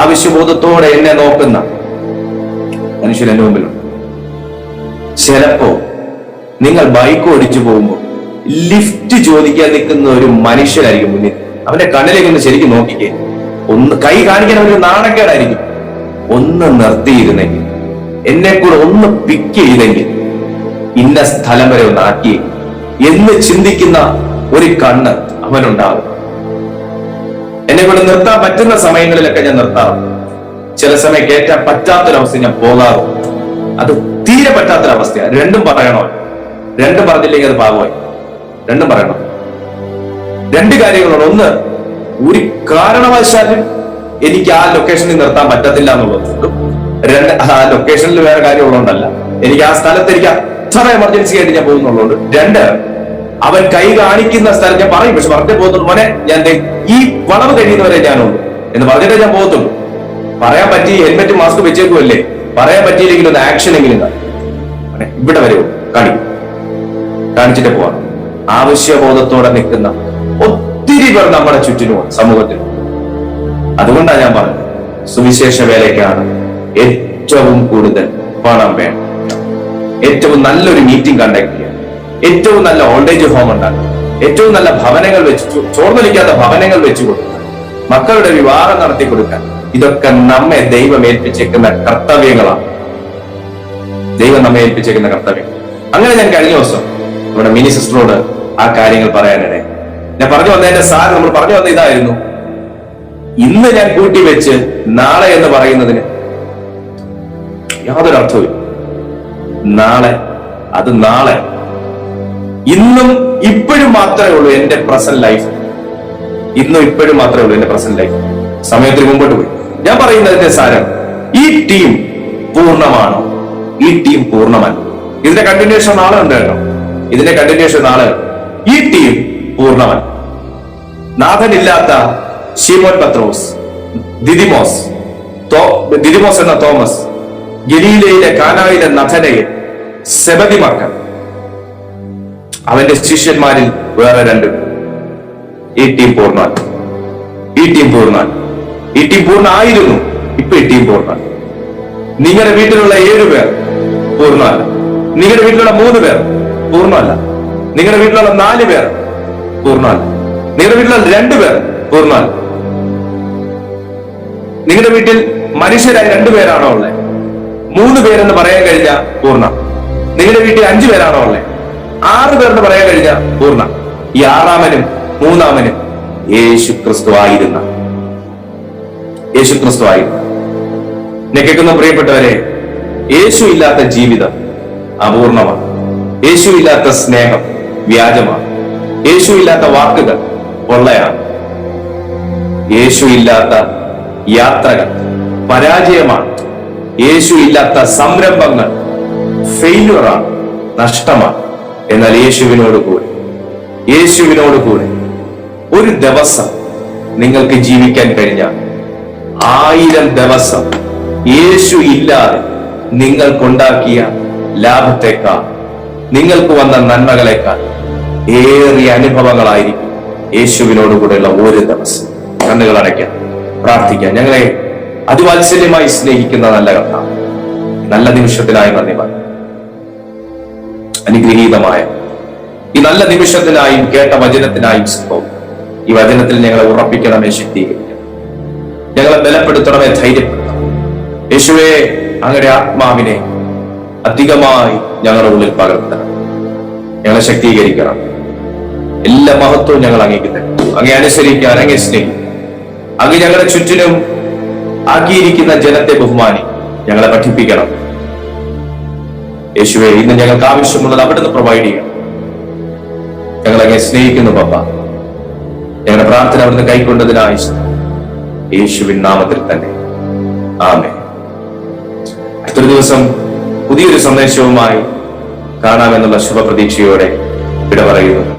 ആവശ്യബോധത്തോടെ എന്നെ നോക്കുന്ന മനുഷ്യൻ എന്റെ മുമ്പിലുണ്ട്. ചിലപ്പോ നിങ്ങൾ ബൈക്ക് ഓടിച്ചു പോകുമ്പോൾ ലിഫ്റ്റ് ചോദിക്കാൻ നിൽക്കുന്ന ഒരു മനുഷ്യനായിരിക്കും മുന്നിൽ. അവന്റെ കണ്ണിലേക്ക് ഒന്ന് ശരിക്കും നോക്കിക്കേ. ഒന്ന് കൈ കാണിക്കാൻ ഒരു നാണക്കേടായിരിക്കും. ഒന്ന് നിർത്തിയിരുന്നെങ്കിൽ, എന്നെ കൂടെ ഒന്ന് പിക്ക് ചെയ്തെങ്കിൽ, ഇന്ന സ്ഥലം വരെ ഒന്ന് ആക്കി എന്ന് ചിന്തിക്കുന്ന ഒരു കണ്ണ് അവനുണ്ടാകും. എന്നെ കൊണ്ട് നിർത്താൻ പറ്റുന്ന സമയങ്ങളിലൊക്കെ ഞാൻ നിർത്താറുണ്ട്. ചില സമയം കയറ്റാൻ പറ്റാത്തൊരവസ്ഥ ഞാൻ പോകാറുണ്ട്. അത് തീരെ പറ്റാത്തൊരവസ്ഥയാണ്. രണ്ടും പറയണോ? രണ്ടും പറഞ്ഞില്ലെങ്കിൽ അത് പാവമായി. രണ്ടും പറയണം. രണ്ട് കാര്യങ്ങളുണ്ട്. ഒന്ന്, ഒരു കാരണവശാലും എനിക്ക് ആ ലൊക്കേഷനിൽ നിർത്താൻ പറ്റത്തില്ല എന്നുള്ളത്. രണ്ട്, ആ ലൊക്കേഷനിൽ വേറെ കാര്യമുള്ളതുകൊണ്ടല്ല, എനിക്ക് ആ സ്ഥലത്ത് എനിക്ക് അത്ര എമർജൻസി ആയിട്ട് ഞാൻ പോകുന്നുള്ളതുകൊണ്ട്. രണ്ട്, അവൻ കൈ കാണിക്കുന്ന സ്ഥലം ഞാൻ പറയും, പക്ഷെ പറഞ്ഞേ പോകത്തുള്ളൂ. മോനെ, ഞാൻ ഈ വളവ് കഴിയുന്നവരെ ഞാനുള്ളൂ എന്ന് പറഞ്ഞിട്ടേ ഞാൻ പോകത്തുള്ളൂ. പറയാൻ പറ്റി, ഹെൽമെറ്റ് മാസ്ക് വെച്ചേക്കുമല്ലേ, പറയാൻ പറ്റിയില്ലെങ്കിൽ ഒന്ന് ആക്ഷൻ എങ്കിലും ഇവിടെ വരെ കാണിച്ചിട്ട് പോവാം. ആവശ്യബോധത്തോടെ നിൽക്കുന്ന ഒത്തിരി പേർ നമ്മുടെ ചുറ്റിനുമാണ്, സമൂഹത്തിൽ. അതുകൊണ്ടാണ് ഞാൻ പറഞ്ഞത്, സുവിശേഷ വേലയ്ക്കാണ് ഏറ്റവും കൂടുതൽ പണം വേണം. ഏറ്റവും നല്ലൊരു മീറ്റിംഗ് കണ്ടക്ട് ചെയ്യാൻ, ഏറ്റവും നല്ല ഓൾഡ് ഏജ് ഹോം ഉണ്ടാക്കാൻ, ഏറ്റവും നല്ല ഭവനങ്ങൾ വെച്ച്, ചോർന്നൊലിക്കാത്ത ഭവനങ്ങൾ വെച്ചു കൊടുക്കാൻ, മക്കളുടെ വിവാഹം നടത്തി കൊടുക്കാൻ, ഇതൊക്കെ നമ്മെ ദൈവം ഏൽപ്പിച്ചേക്കുന്ന കർത്തവ്യങ്ങളാണ്. ദൈവം നമ്മെ ഏൽപ്പിച്ചേക്കുന്ന കർത്തവ്യങ്ങൾ. അങ്ങനെ ഞാൻ കഴിഞ്ഞ ദിവസം നമ്മുടെ മിനി സിസ്റ്ററോട് ആ കാര്യങ്ങൾ പറയാനിടെ ഞാൻ പറഞ്ഞു വന്നതിന്റെ സാർ നമ്മൾ പറഞ്ഞു വന്ന ഇതായിരുന്നു, ഇന്ന് ഞാൻ കൂട്ടി വെച്ച് നാളെ എന്ന് പറയുന്നതിന് യാതൊരു അർത്ഥവും. നാളെ അത് നാളെ. ഇന്നും ഇപ്പോഴും മാത്രമേ ഉള്ളൂ എന്റെ പ്രസന്റ് ലൈഫ്. ഇന്നും ഇപ്പോഴും മാത്രമേ ഉള്ളൂ എന്റെ പ്രസന്റ് ലൈഫ്. സമയത്തിന് മുമ്പോട്ട് പോയി. ഞാൻ പറയുന്നതിന്റെ സാരം, ഈ ടീം പൂർണ്ണമാണോ? ഈ ടീം പൂർണ്ണമല്ല. ഇതിന്റെ കണ്ടിന്യൂഷൻ നാളെ ഉണ്ട് കേട്ടോ. ഇതിന്റെ കണ്ടിന്യൂഷൻ നാളെ. ഈ ടീം പൂർണ്ണമല്ല. നാഥനില്ലാത്ത ശീമോൻ പത്രോസ്, ദിദിമോസ് എന്ന തോമസ്, ഗലീലയിലെ കാനായിലെ നഥനയിൽ, സെബദി മക്കൾ, അവന്റെ ശിഷ്യന്മാരിൽ വേറെ രണ്ടു. ഈ ടീം പൂർണ്ണമല്ല. ഈ ടീം പൂർണ്ണമല്ല. ഈ ടീം പൂർണ്ണമായിരുന്നു. ഇപ്പൊ ഈ ടീം പൂർണ്ണമല്ല. നിങ്ങളുടെ വീട്ടിലുള്ള 7 പേർ പൂർണ്ണമല്ല. നിങ്ങളുടെ വീട്ടിലുള്ള 3 പേർ പൂർണ്ണമല്ല. നിങ്ങളുടെ വീട്ടിലുള്ള 4 പേർ പൂർണ്ണമല്ല. നിങ്ങളുടെ വീട്ടിലുള്ള 2 പേർ പൂർണ്ണമല്ല. നിങ്ങളുടെ വീട്ടിൽ മനുഷ്യരായി 2 പേരാണോ ഉള്ളത്? 3 പേരെന്ന് പറയാൻ കഴിഞ്ഞാൽ പൂർണ്ണ. നിങ്ങളുടെ വീട്ടിൽ 5 പേരാണോ ഉള്ളത്? 6 പേരെന്ന് പറയാൻ കഴിഞ്ഞാൽ പൂർണ്ണ. ഈ 6-മനും 3-മനും യേശു ക്രിസ്തു ആയിരുന്ന. എന്നെ കേൾക്കുന്ന പ്രിയപ്പെട്ടവരെ, യേശു ഇല്ലാത്ത ജീവിതം അപൂർണമാണ്. യേശു ഇല്ലാത്ത സ്നേഹം വ്യാജമാണ്. യേശു ഇല്ലാത്ത വാക്കുകൾ പൊള്ളയാണ്. യേശു ഇല്ലാത്ത യാത്രകൾ പരാജയമാണ്. യേശു ഇല്ലാത്ത സംരംഭങ്ങൾ ഫെയിലുവറാണ്, നഷ്ടമാണ്. എന്നാൽ യേശുവിനോട് കൂടെ ഒരു ദിവസം നിങ്ങൾക്ക് ജീവിക്കാൻ കഴിഞ്ഞാൽ 1000 ദിവസം യേശു ഇല്ലാതെ നിങ്ങൾക്കുണ്ടാക്കിയ ലാഭത്തെക്കാൾ, നിങ്ങൾക്ക് വന്ന നന്മകളെക്കാൾ ഏറിയ അനുഭവങ്ങളായിരിക്കും യേശുവിനോടുകൂടെയുള്ള ഒരു ദിവസം. കണ്ണുകൾ അടയ്ക്കാം, പ്രാർത്ഥിക്കാം. ഞങ്ങളെ അതിവാത്സല്യമായി സ്നേഹിക്കുന്ന നല്ല കർത്താവ്, നല്ല നിമിഷത്തിനായി നന്ദി പറഞ്ഞു. അനുഗ്രഹീതമായ ഈ നല്ല നിമിഷത്തിനായും കേട്ട വചനത്തിനായും സ്തോത്രം. ഈ വചനത്തിൽ ഞങ്ങളെ ഉറപ്പിക്കണമേ, ശക്തീകരിക്കണം, ഞങ്ങളെ ബലപ്പെടുത്തണമേ, ധൈര്യപ്പെടുത്തണം. യേശുവേ, അങ്ങയുടെ ആത്മാവിനെ അധികമായി ഞങ്ങളുടെ ഉള്ളിൽ പകർത്തണം. ഞങ്ങളെ ശക്തീകരിക്കണം. എല്ലാ മഹത്വവും ഞങ്ങൾ അങ്ങേക്ക് തരും. അങ്ങേ അനുസരിക്കാൻ, അങ്ങേ സ്നേഹിക്കും. അങ്ങ് ഞങ്ങളുടെ ചുറ്റിനും ആക്കിയിരിക്കുന്ന ജനത്തെ ബഹുമാനി ഞങ്ങളെ പഠിപ്പിക്കണം. യേശുവേ, ഇന്ന് ഞങ്ങൾക്ക് ആവശ്യമുള്ളത് അവിടുന്ന് പ്രൊവൈഡ് ചെയ്യണം. ഞങ്ങൾ അങ്ങേ സ്നേഹിക്കുന്നു പപ്പ. ഞങ്ങളുടെ പ്രാർത്ഥന അവിടുന്ന് കൈക്കൊണ്ടതിനായി യേശുവിൻ നാമത്തിൽ തന്നെ ആമേൻ. അടുത്തൊരു ദിവസം പുതിയൊരു സന്ദേശവുമായി കാണാമെന്നുള്ള ശുഭപ്രതീക്ഷയോടെ വിട പറയുന്നു.